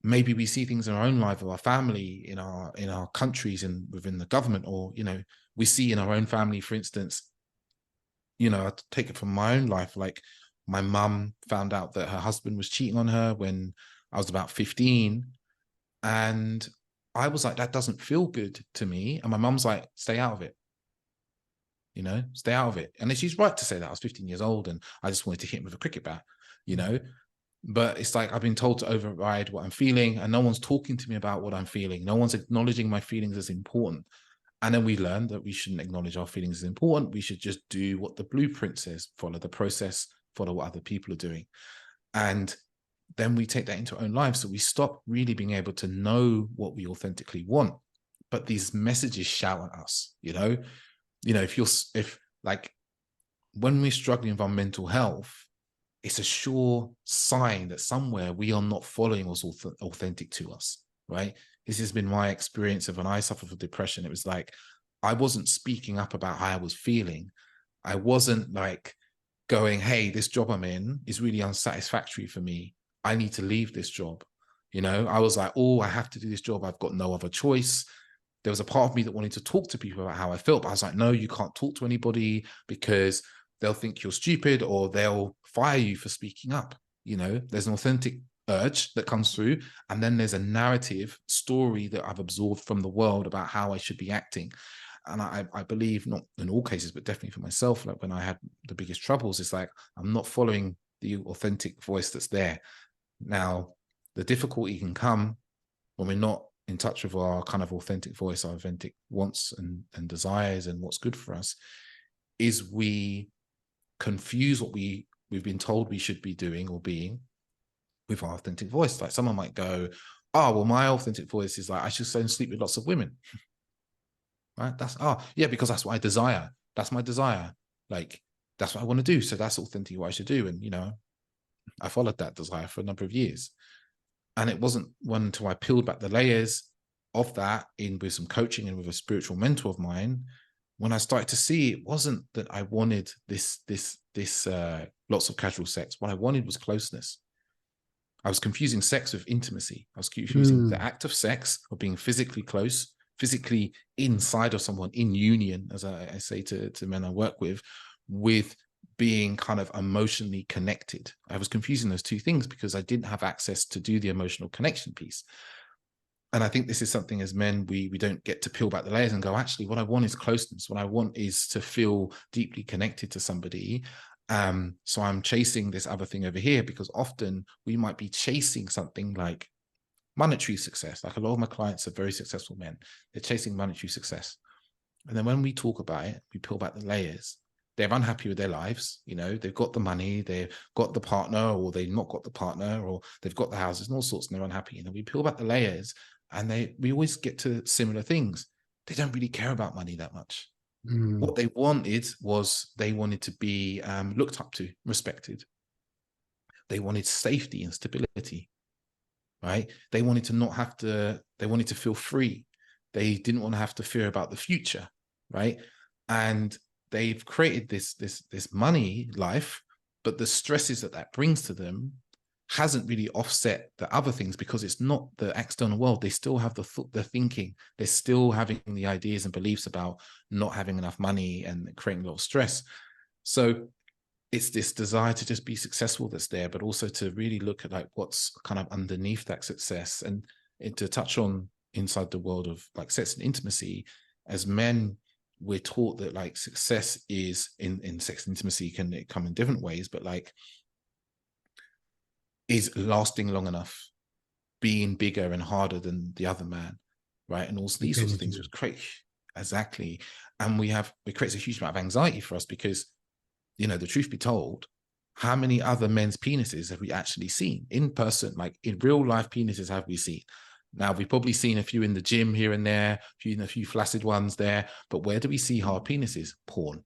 maybe we see things in our own life, or our family, in our countries, and within the government, or, you know, we see in our own family, for instance, you know, I take it from my own life. Like, my mum found out that her husband was cheating on her when I was about 15. And I was like, that doesn't feel good to me. And my mum's like, stay out of it. You know, stay out of it. And she's right to say that. I was 15 years old and I just wanted to hit him with a cricket bat, you know. But it's like, I've been told to override what I'm feeling, and no one's talking to me about what I'm feeling. No one's acknowledging my feelings as important. And then we learned that we shouldn't acknowledge our feelings as important. We should just do what the blueprint says, follow the process, follow what other people are doing. And then we take that into our own lives. So we stop really being able to know what we authentically want. But these messages shout at us, you know, if like, when we're struggling with our mental health, it's a sure sign that somewhere we are not following what's authentic to us, right? This has been my experience of when I suffered from depression. It was like, I wasn't speaking up about how I was feeling. I wasn't like going, hey, this job I'm in is really unsatisfactory for me. I need to leave this job. You know, I was like, oh, I have to do this job. I've got no other choice. There was a part of me that wanted to talk to people about how I felt, but I was like, no, you can't talk to anybody because they'll think you're stupid or they'll fire you for speaking up. You know, there's an authentic urge that comes through, and then there's a narrative story that I've absorbed from the world about how I should be acting. And I believe, not in all cases, but definitely for myself, like when I had the biggest troubles, it's like, I'm not following the authentic voice that's there. Now, the difficulty can come when we're not in touch with our kind of authentic voice, our authentic wants and desires and what's good for us, is we confuse what we've been told we should be doing or being with our authentic voice. Like, someone might go, oh, well, my authentic voice is like, I should stay and sleep with lots of women. Right? That's, oh, yeah, because that's what I desire. That's my desire. Like, that's what I want to do. So that's authentically what I should do. And, you know, I followed that desire for a number of years. And it wasn't one until I peeled back the layers of that in with some coaching and with a spiritual mentor of mine, when I started to see it wasn't that I wanted this lots of casual sex. What I wanted was closeness. I was confusing sex with intimacy. I was confusing the act of sex, of being physically close, physically inside of someone, in union, as I say to men I work with being kind of emotionally connected. I was confusing those two things because I didn't have access to do the emotional connection piece. And I think this is something as men, we don't get to peel back the layers and go, actually, what I want is closeness. What I want is to feel deeply connected to somebody. So I'm chasing this other thing over here, because often we might be chasing something like monetary success. Like, a lot of my clients are very successful men. They're chasing monetary success. And then when we talk about it, we peel back the layers. They're unhappy with their lives. You know, they've got the money, they've got the partner, or they've not got the partner, or they've got the houses and all sorts, and they're unhappy. And then we peel back the layers, and we always get to similar things. They don't really care about money that much. What they wanted was, they wanted to be looked up to, respected. They wanted safety and stability, right? They wanted to not have to, they wanted to feel free. They didn't want to have to fear about the future, right? And they've created this money life, but the stresses that brings to them hasn't really offset the other things, because it's not the external world. They still have the thinking. They're still having the ideas and beliefs about not having enough money and creating a lot of stress. So it's this desire to just be successful that's there, but also to really look at like what's kind of underneath that success. And to touch on inside the world of like sex and intimacy, as men, we're taught that like success is in sex and intimacy can come in different ways, but like, is lasting long enough, being bigger and harder than the other man, right? And all these sorts of things was great. Exactly. And it creates a huge amount of anxiety for us, because, you know, the truth be told, how many other men's penises have we actually seen in person? Like, in real life penises have we seen? Now, we've probably seen a few in the gym here and there, a few flaccid ones there, but where do we see hard penises? Porn.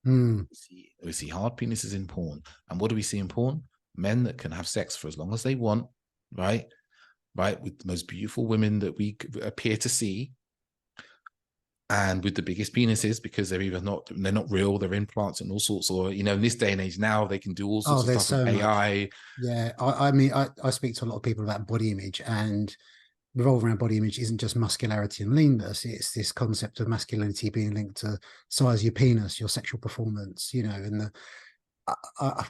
We see hard penises in porn. And what do we see in porn? Men that can have sex for as long as they want, right? Right, with the most beautiful women that we appear to see. and with the biggest penises, because they're not real, they're implants and all sorts, or in this day and age now they can do all sorts Oh, of there's stuff with so much. AI. Yeah, I mean, I speak to a lot of people about body image, and revolve around body image isn't just muscularity and leanness. It's this concept of masculinity being linked to size of your penis, your sexual performance, and I,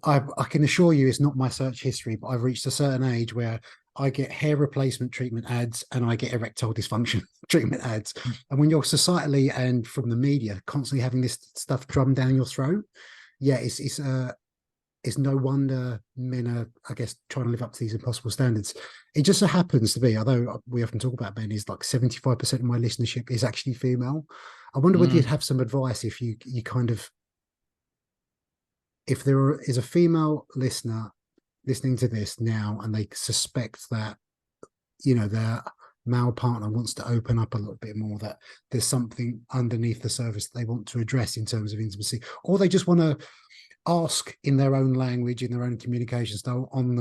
I, I can assure you it's not my search history, but I've reached a certain age where I get hair replacement treatment ads and I get erectile dysfunction treatment ads. And when you're societally and from the media constantly having this stuff drummed down your throat, yeah, it's no wonder men are, I guess, trying to live up to these impossible standards. It just so happens to be, although we often talk about men, is like 75% of my listenership is actually female. I wonder whether you'd Mm, have some advice if you kind of, if there is a female listener listening to this now and they suspect that, their male partner wants to open up a little bit more, that there's something underneath the surface that they want to address in terms of intimacy, or they just want to ask in their own language, in their own communication style, on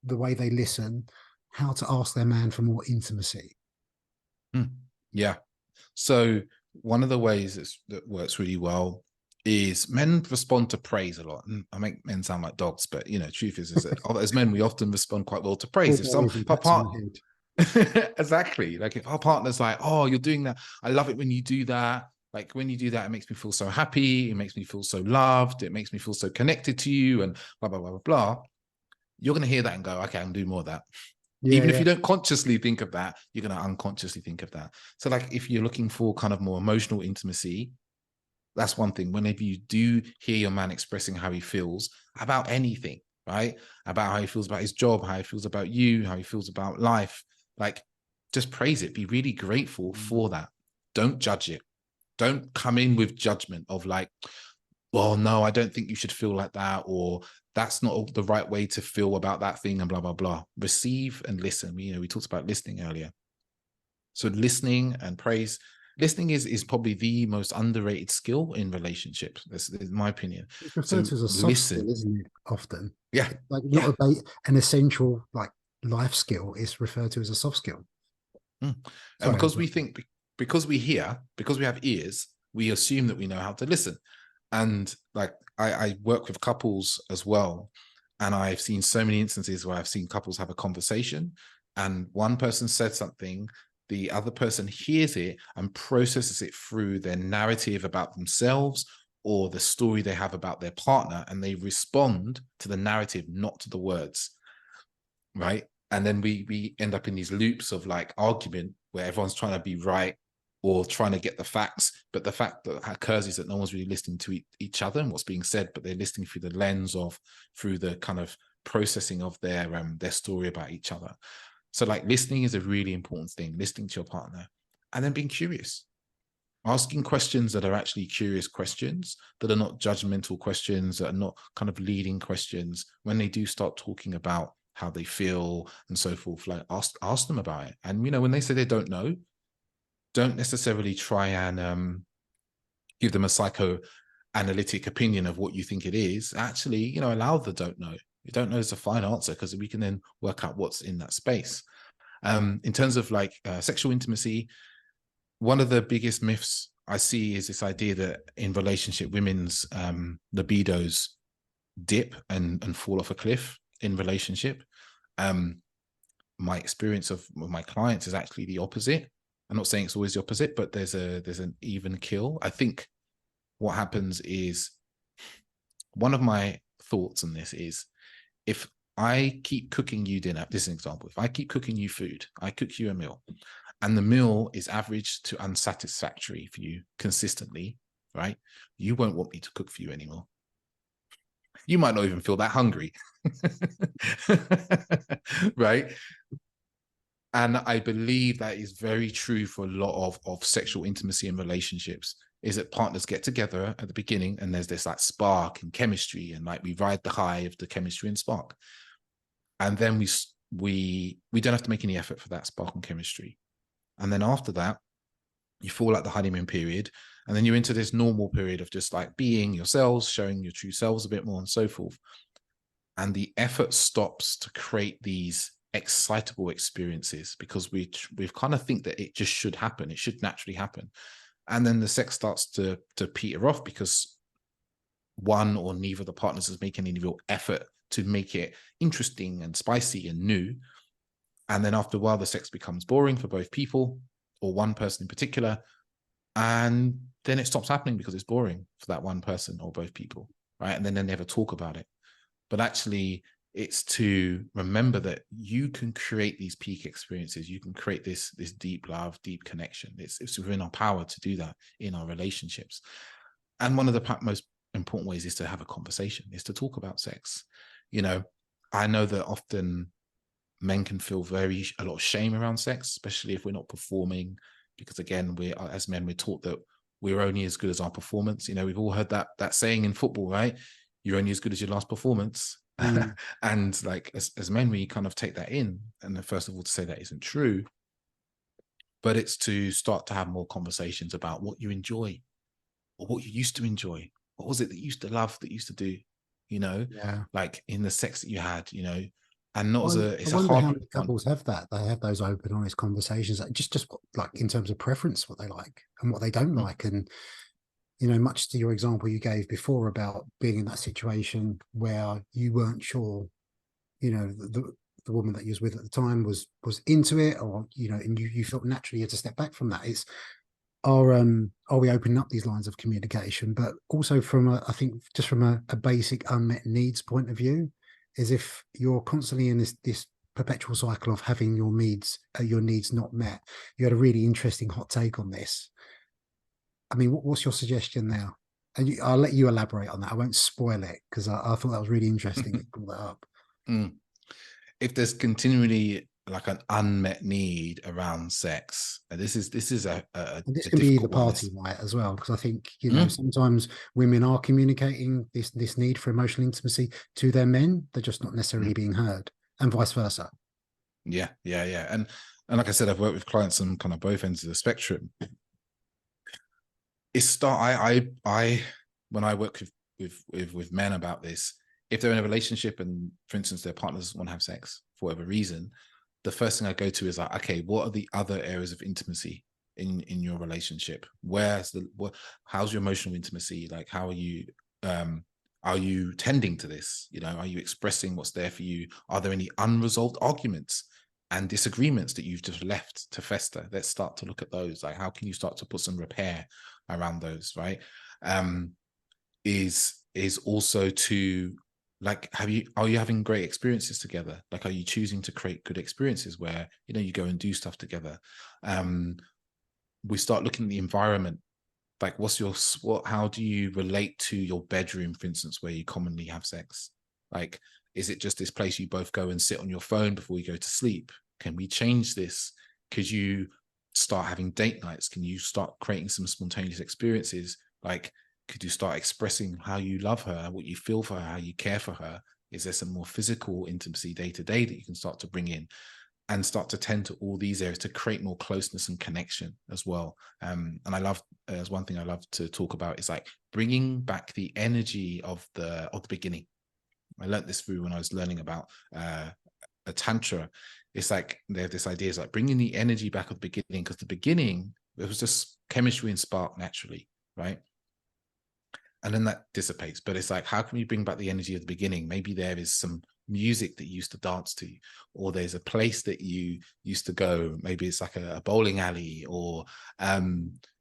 the way they listen, how to ask their man for more intimacy. yeah. So one of the ways that works really well is men respond to praise a lot. And I make men sound like dogs, but truth is that as men, we often respond quite well to praise. If Always our pats on part the head. exactly, like if our partner's like, oh, you're doing that, I love it when you do that. Like when you do that, it makes me feel so happy. It makes me feel so loved. It makes me feel so connected to you, and blah blah blah blah blah. You're gonna hear that and go, okay, I'm doing more of that. Yeah, Even if yeah. you don't consciously think of that, you're going to unconsciously think of that. So like if you're looking for kind of more emotional intimacy, that's one thing. Whenever you do hear your man expressing how he feels about anything, right? About how he feels about his job, how he feels about you, how he feels about life, like just praise it. Be really grateful for that. Don't judge it. Don't come in with judgment of like, well, no, I don't think you should feel like that, or that's not the right way to feel about that thing, and blah, blah, blah. Receive and listen. We talked about listening earlier. So listening and praise. Listening is probably the most underrated skill in relationships. That's my opinion. It's referred So to as a soft skill, listen. isn't it? Often, Yeah. it's like Yeah. not an essential like life skill. It's referred to as a soft skill. Mm. And Sorry, because we think, because we hear, because we have ears, we assume that we know how to listen. And like I work with couples as well, and I've seen so many instances where I've seen couples have a conversation and one person said something, the other person hears it and processes it through their narrative about themselves or the story they have about their partner, and they respond to the narrative, not to the words, right? And then we end up in these loops of like argument where everyone's trying to be right or trying to get the facts, but the fact that occurs is that no one's really listening to each other and what's being said, but they're listening through the lens of, through the kind of processing of their story about each other. So like listening is a really important thing, listening to your partner, and then being curious, asking questions that are actually curious questions, that are not judgmental questions, that are not kind of leading questions. When they do start talking about how they feel and so forth, like ask them about it. And when they say they don't know, don't necessarily try and give them a psychoanalytic opinion of what you think it is. Actually, allow the don't know. You don't know is a fine answer, because we can then work out what's in that space. In terms of like sexual intimacy, one of the biggest myths I see is this idea that in relationship, women's libidos dip and fall off a cliff in relationship. My experience of my clients is actually the opposite. I'm not saying it's always the opposite, but there's an even kill. I think what happens is, one of my thoughts on this is, if I keep cooking you dinner, this is an example. If I keep cooking you food, I cook you a meal, and the meal is average to unsatisfactory for you consistently, right? You won't want me to cook for you anymore. You might not even feel that hungry, right? And I believe that is very true for a lot of sexual intimacy and relationships, is that partners get together at the beginning and there's this like spark and chemistry, and like we ride the high of the chemistry and spark. And then we don't have to make any effort for that spark and chemistry. And then after that, you fall out the honeymoon period, and then you're into this normal period of just like being yourselves, showing your true selves a bit more and so forth. And the effort stops to create these excitable experiences, because we've kind of think that it just should happen. It should naturally happen. And then the sex starts to peter off because one or neither of the partners is making any real effort to make it interesting and spicy and new. And then after a while, the sex becomes boring for both people, or one person in particular. And then it stops happening because it's boring for that one person or both people, right? And then they never talk about it. But actually, it's to remember that you can create these peak experiences. You can create this deep love, deep connection. It's within our power to do that in our relationships. And one of the most important ways is to have a conversation, is to talk about sex. You know, I know that often men can feel a lot of shame around sex, especially if we're not performing, because again, as men, we're taught that we're only as good as our performance. You know, we've all heard that saying in football, right? You're only as good as your last performance. And like as men, we kind of take that in, and first of all, to say that isn't true, but it's to start to have more conversations about what you enjoy, or what you used to enjoy. What was it that you used to love, that you used to do, you know, Yeah. like in the sex that you had, you know, and not as I it's a wonder hard how many one. couples have that. They have those open, honest conversations, just like in terms of preference, what they like and what they don't Mm, like. And, you know, much to your example you gave before about being in that situation where you weren't sure, you know, the woman that you was with at the time was into it, or, you know, and you felt naturally you had to step back from that. It's, are we opening up these lines of communication, but also from I think just from a basic unmet needs point of view, is if you're constantly in this perpetual cycle of having your needs not met. You had a really interesting hot take on this. I mean, what's your suggestion now? And I'll let you elaborate on that. I won't spoil it, because I thought that was really interesting that you brought that up. mm. If there's continually like an unmet need around sex, and this is And this a can be either difficult one. party, right, as well, because I think, you know, Mm, sometimes women are communicating this need for emotional intimacy to their men. They're just not necessarily mm. being heard, and vice versa. Yeah. And like I said, I've worked with clients on kind of both ends of the spectrum. I when I work with men about this, if they're in a relationship and, for instance, their partners want to have sex for whatever reason, the first thing I go to is like, okay, what are the other areas of intimacy in your relationship? How's your emotional intimacy? Like, how are you tending to this? You know, are you expressing what's there for you? Are there any unresolved arguments and disagreements that you've just left to fester? Let's start to look at those. Like, how can you start to put some repair around those, right? um is also to, like, are you having great experiences together? Like, are you choosing to create good experiences where, you know, you go and do stuff together? We start looking at the environment. Like, how do you relate to your bedroom, for instance, where you commonly have sex? Like, is it just this place you both go and sit on your phone before you go to sleep? Can we change this? Could you start having date nights? Can you start creating some spontaneous experiences? Like, could you start expressing how you love her, what you feel for her, how you care for her? Is there some more physical intimacy day to day that you can start to bring in, and start to tend to all these areas to create more closeness and connection as well? And I love, as one thing I love to talk about, is like bringing back the energy of the beginning. I learned this through when I was learning about a tantra. It's like they have this idea, is like bringing the energy back at the beginning, because the beginning, it was just chemistry and spark naturally, right? And then that dissipates. But it's like, how can we bring back the energy of the beginning? Maybe there is some music that you used to dance to, or there's a place that you used to go. Maybe it's like a bowling alley, or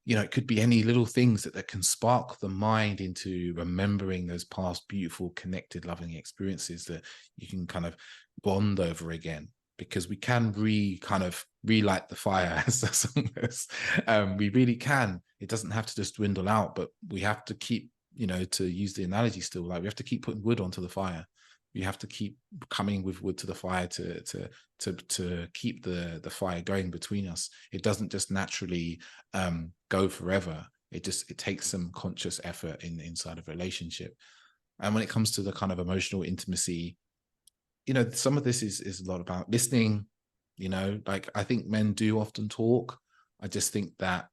you know, it could be any little things that can spark the mind into remembering those past beautiful, connected, loving experiences that you can kind of bond over again. Because we can kind of relight the fire, as the song goes. We really can. It doesn't have to just dwindle out, but we have to keep, you know, to use the analogy still, like, we have to keep putting wood onto the fire. We have to keep coming with wood to the fire to keep the fire going between us. It doesn't just naturally go forever. It takes some conscious effort inside of a relationship. And when it comes to the kind of emotional intimacy, you know, some of this is a lot about listening. You know, like, I think men do often talk. I just think that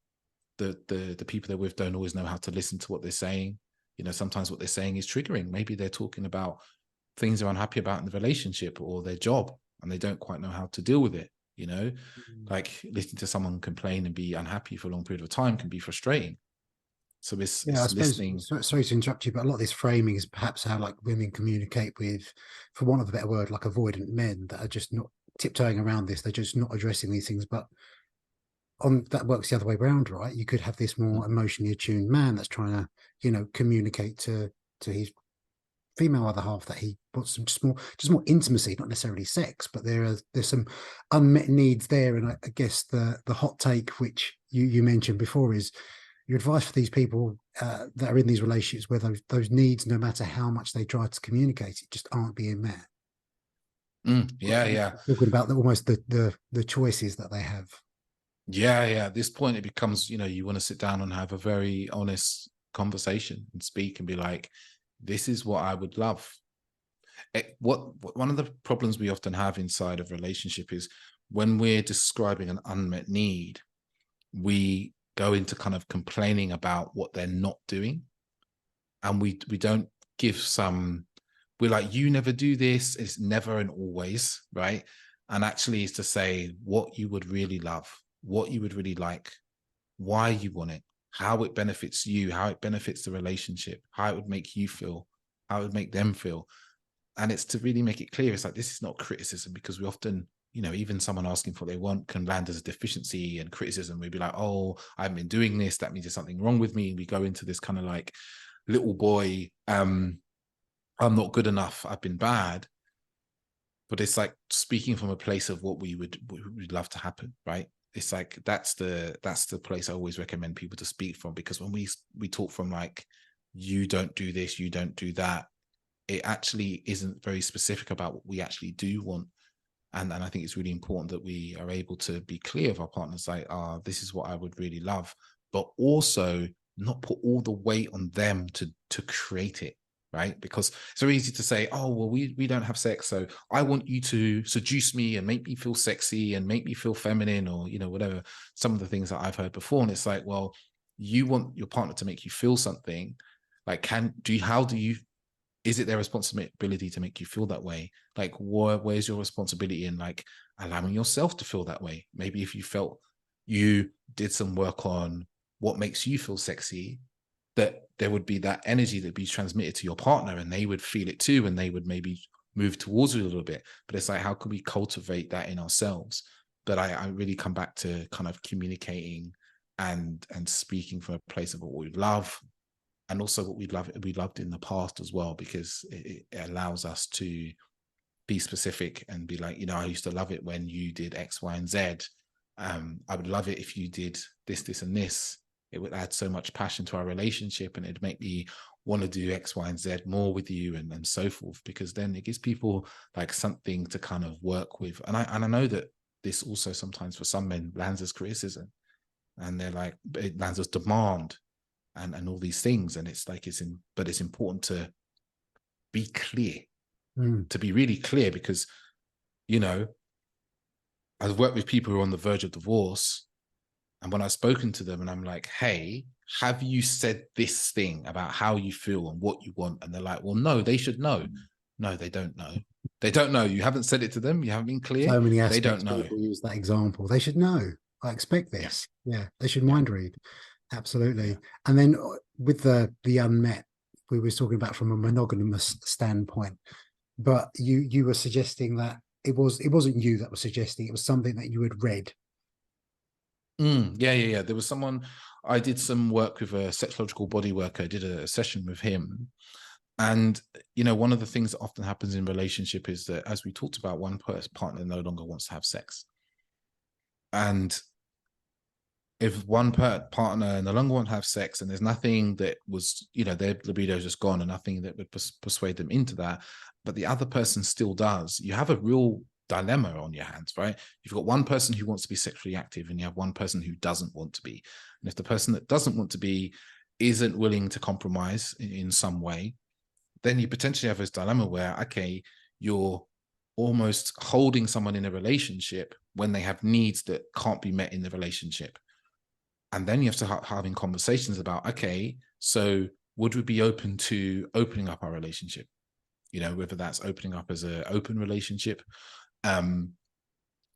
the people they're with don't always know how to listen to what they're saying. You know, sometimes what they're saying is triggering. Maybe they're talking about things they're unhappy about in the relationship or their job, and they don't quite know how to deal with it. you know. Mm. Like listening to someone complain and be unhappy for a long period of time can be frustrating. So Yeah, I it's suppose, listening. sorry to interrupt you, but a lot of this framing is perhaps how like women communicate with, for want of a better word, like avoidant men that are just not tiptoeing around this. They're just not addressing these things. But on that works the other way around, right? You could have this more emotionally attuned man that's trying to, communicate to his female other half that he wants some just more intimacy, not necessarily sex, but there's some unmet needs there. And I guess the hot take which you mentioned before is your advice for these people that are in these relationships where those needs, no matter how much they try to communicate it, just aren't being met. Yeah, yeah. Talking about almost the choices that they have. Yeah. At this point, it becomes, you want to sit down and have a very honest conversation and speak and be like, this is what I would love. One of the problems we often have inside of relationship is when we're describing an unmet need, we go into kind of complaining about what they're not doing. And we don't give some, we're like, you never do this. It's never and always, right? And actually is to say what you would really love, what you would really like, why you want it, how it benefits you, how it benefits the relationship, how it would make you feel, how it would make them feel. And it's to really make it clear. It's like, this is not criticism, because we often, even someone asking for what they want can land as a deficiency and criticism. We'd be like, oh, I haven't been doing this. That means there's something wrong with me. And we go into this kind of like little boy, I'm not good enough, I've been bad. But it's like speaking from a place of what we'd love to happen, right? It's like that's the place I always recommend people to speak from, because when we talk from like, you don't do this, you don't do that, it actually isn't very specific about what we actually do want. And I think it's really important that we are able to be clear with our partners, like, this is what I would really love, but also not put all the weight on them to create it, right? Because it's very easy to say, oh, well, we don't have sex, so I want you to seduce me and make me feel sexy and make me feel feminine, or whatever, some of the things that I've heard before. And it's like, well, you want your partner to make you feel something. Like, how do you, is it their responsibility to make you feel that way? Like, where's your responsibility in like allowing yourself to feel that way? Maybe if you felt you did some work on what makes you feel sexy, that there would be that energy that be transmitted to your partner, and they would feel it too, and they would maybe move towards it a little bit. But it's like, how can we cultivate that in ourselves? But I really come back to kind of communicating and speaking from a place of what we love, and also what we loved in the past as well, because it allows us to be specific and be like, I used to love it when you did X, Y, and Z. I would love it if you did this, and this. It would add so much passion to our relationship, and it'd make me want to do X, Y, and Z more with you, and so forth, because then it gives people like something to kind of work with. And I know that this also sometimes for some men lands as criticism, and they're like, it lands as demand, and all these things. And it's like, but it's important to be clear, to be really clear, because I've worked with people who are on the verge of divorce, and when I've spoken to them and I'm like, hey, have you said this thing about how you feel and what you want? And they're like, well, no, they should know. No, they don't know. They don't know. You haven't said it to them. You haven't been clear. So many They don't aspects know. people use that example. They should know. I expect Yeah. this. Yeah, they should Yeah. mind read. Absolutely. Yeah. And then with the unmet, we were talking about from a monogamous standpoint, but you were suggesting that it wasn't you that was suggesting, it was something that you had read. Yeah. There was someone, I did some work with a sexological body worker. I did a session with him. And, one of the things that often happens in relationship is that, as we talked about, one partner no longer wants to have sex. And if one partner no longer want to have sex, and there's nothing that was, their libido is just gone, and nothing that would persuade them into that, but the other person still does, you have a real dilemma on your hands, right? You've got one person who wants to be sexually active, and you have one person who doesn't want to be. And if the person that doesn't want to be isn't willing to compromise in some way, then you potentially have this dilemma where, okay, you're almost holding someone in a relationship when they have needs that can't be met in the relationship. And then you have to start having conversations about, okay, so would we be open to opening up our relationship? Whether that's opening up as an open relationship,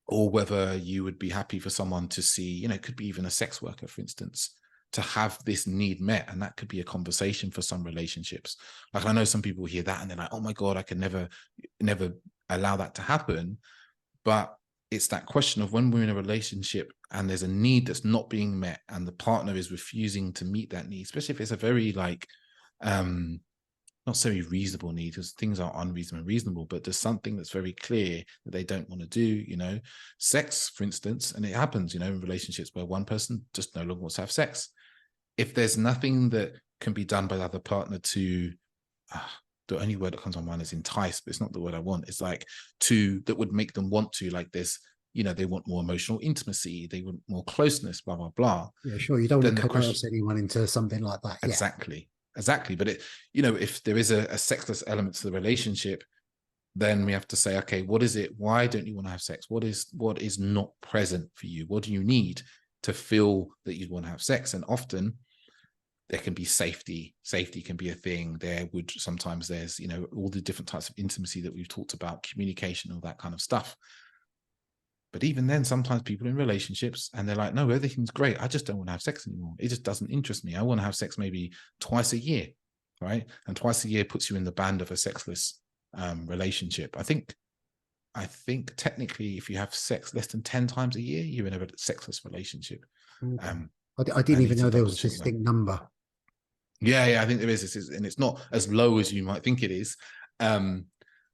or whether you would be happy for someone to see, you know, it could be even a sex worker, for instance, to have this need met. And that could be a conversation for some relationships. Like, I know some people hear that and they're like, oh my God, I can never allow that to happen. But it's that question of when we're in a relationship and there's a need that's not being met and the partner is refusing to meet that need, especially if it's a very like, not so reasonable need, because things are unreasonable and reasonable, but there's something that's very clear that they don't want to do, you know, sex, for instance, and it happens, you know, in relationships where one person just no longer wants to have sex. If there's nothing that can be done by the other partner to, the only word that comes to my mind is entice, but it's not the word I want. It's like that would make them want to, like this, you know, they want more emotional intimacy, they want more closeness, blah, blah, blah. Yeah, sure. You don't Then want to the question, coerce anyone into something like that. Yeah. exactly. But it, you know, if there is a sexless element to the relationship, then we have to say, okay, what is it? Why don't you want to have sex? What is not present for you? What do you need to feel that you'd want to have sex? And often there can be safety. Safety can be a thing. Sometimes there's, you know, all the different types of intimacy that we've talked about, communication, all that kind of stuff. But even then, sometimes people in relationships and they're like, no, everything's great. I just don't want to have sex anymore. It just doesn't interest me. I want to have sex maybe twice a year, right? And twice a year puts you in the band of a sexless relationship. I think technically, if you have sex less than 10 times a year, you're in a sexless relationship. Okay. I didn't even know there was a distinct number. Yeah, I think there is. And it's not as low as you might think it is.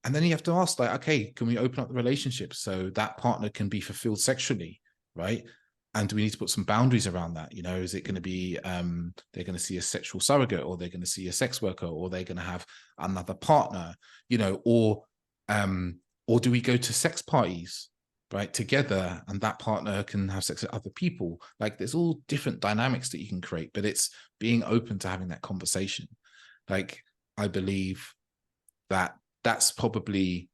And then you have to ask, like, okay, can we open up the relationship so that partner can be fulfilled sexually, right? And do we need to put some boundaries around that? You know, is it going to be they're going to see a sexual surrogate, or they're going to see a sex worker, or they're going to have another partner, you know, or do we go to sex parties, right, together, and that partner can have sex with other people? Like, there's all different dynamics that you can create, but it's being open to having that conversation. Like, I believe that that's probably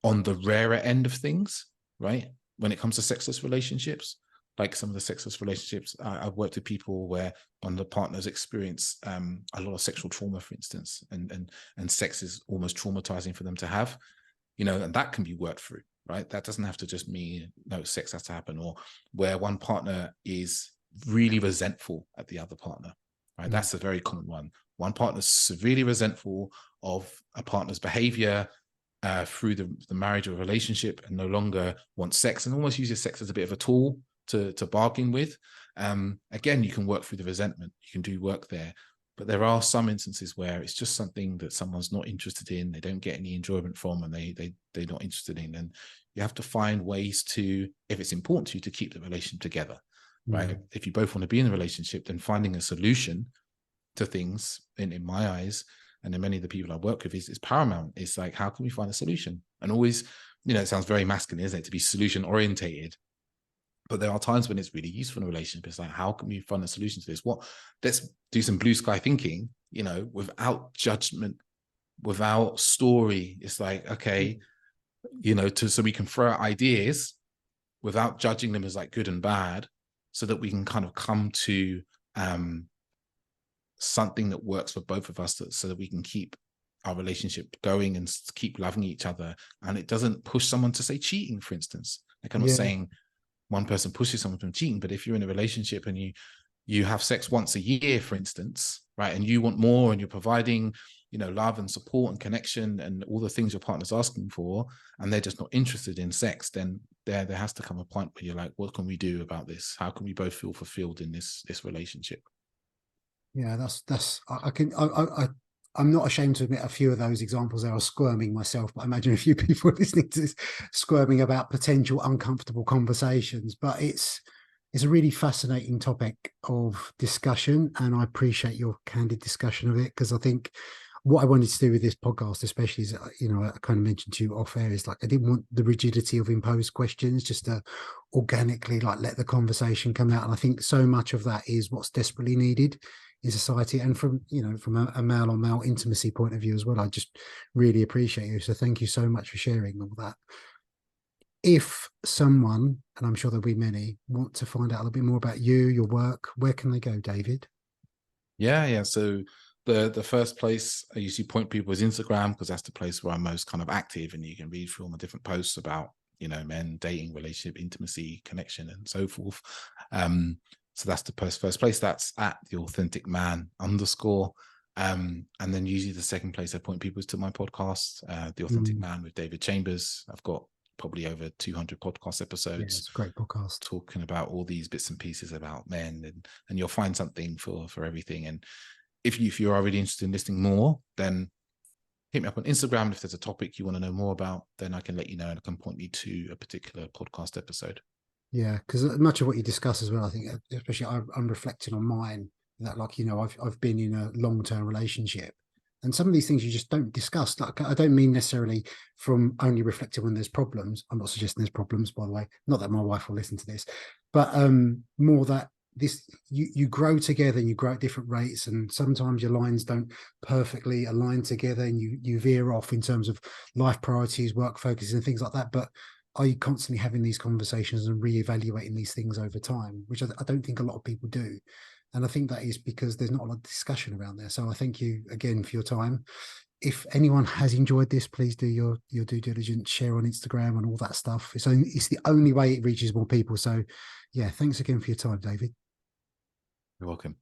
on the rarer end of things, right? When it comes to sexless relationships, like some of the sexless relationships, I've worked with people where one of the partners experience a lot of sexual trauma, for instance, and sex is almost traumatizing for them to have, you know, and that can be worked through, right? That doesn't have to just mean, no, sex has to happen. Or where one partner is really resentful at the other partner, right? That's a very common one. One partner's severely resentful of a partner's behavior through the marriage or relationship, and no longer wants sex, and almost uses sex as a bit of a tool to bargain with. Again, you can work through the resentment. You can do work there. But there are some instances where it's just something that someone's not interested in, they don't get any enjoyment from, and they're not interested in. And you have to find ways to, if it's important to you, to keep the relationship together, right? If you both want to be in a relationship, then finding a solution to things, in my eyes, and in many of the people I work with, is paramount. It's like, how can we find a solution? And always, you know, it sounds very masculine, isn't it, to be solution orientated? But there are times when it's really useful in a relationship. It's like, how can we find a solution to this? Let's do some blue sky thinking, you know, without judgment, without story. It's like, okay, you know, so we can throw out ideas without judging them as like good and bad, so that we can kind of come to something that works for both of us, so that we can keep our relationship going and keep loving each other. And it doesn't push someone to say cheating, for instance. Like, I'm not saying one person pushes someone from cheating, but if you're in a relationship and you have sex once a year, for instance, right, and you want more, and you're providing, you know, love and support and connection and all the things your partner's asking for, and they're just not interested in sex, then there has to come a point where you're like, what can we do about this? How can we both feel fulfilled in this relationship? Yeah, I'm not ashamed to admit a few of those examples there. I was squirming myself, but I imagine a few people listening to this squirming about potential uncomfortable conversations. But it's a really fascinating topic of discussion, and I appreciate your candid discussion of it, because I think what I wanted to do with this podcast, especially, is, you know, I kind of mentioned to you off air, is like, I didn't want the rigidity of imposed questions, just to organically like let the conversation come out. And I think so much of that is what's desperately needed in society, and from, you know, from a male on male intimacy point of view as well. I just really appreciate you. So thank you so much for sharing all that. If someone, and I'm sure there'll be many, want to find out a little bit more about you, your work, where can they go, David? Yeah. So the first place I usually point people is Instagram, because that's the place where I'm most kind of active, and you can read through all my different posts about, you know, men, dating, relationship, intimacy, connection, and so forth. So that's the first place. That's at the authentic man _ and then usually the second place I point people is to my podcast, The Authentic Man with David Chambers. I've got probably over 200 podcast episodes. Yeah, it's a great podcast. Talking about all these bits and pieces about men, and you'll find something for everything. And if you're already interested in listening more, then hit me up on Instagram. If there's a topic you want to know more about, then I can let you know and I can point you to a particular podcast episode. Yeah, because much of what you discuss as well, I think, especially I'm reflecting on mine, that, like, you know, I've been in a long-term relationship, and some of these things you just don't discuss. Like, I don't mean necessarily from only reflecting when there's problems. I'm not suggesting there's problems, by the way. Not that my wife will listen to this, but more that this you grow together and you grow at different rates, and sometimes your lines don't perfectly align together, and you veer off in terms of life priorities, work focuses, and things like that. But are you constantly having these conversations and reevaluating these things over time, which I don't think a lot of people do. And I think that is because there's not a lot of discussion around there. So I thank you again for your time. If anyone has enjoyed this, please do your due diligence, share on Instagram and all that stuff. It's the only way it reaches more people. So yeah, thanks again for your time, David. You're welcome.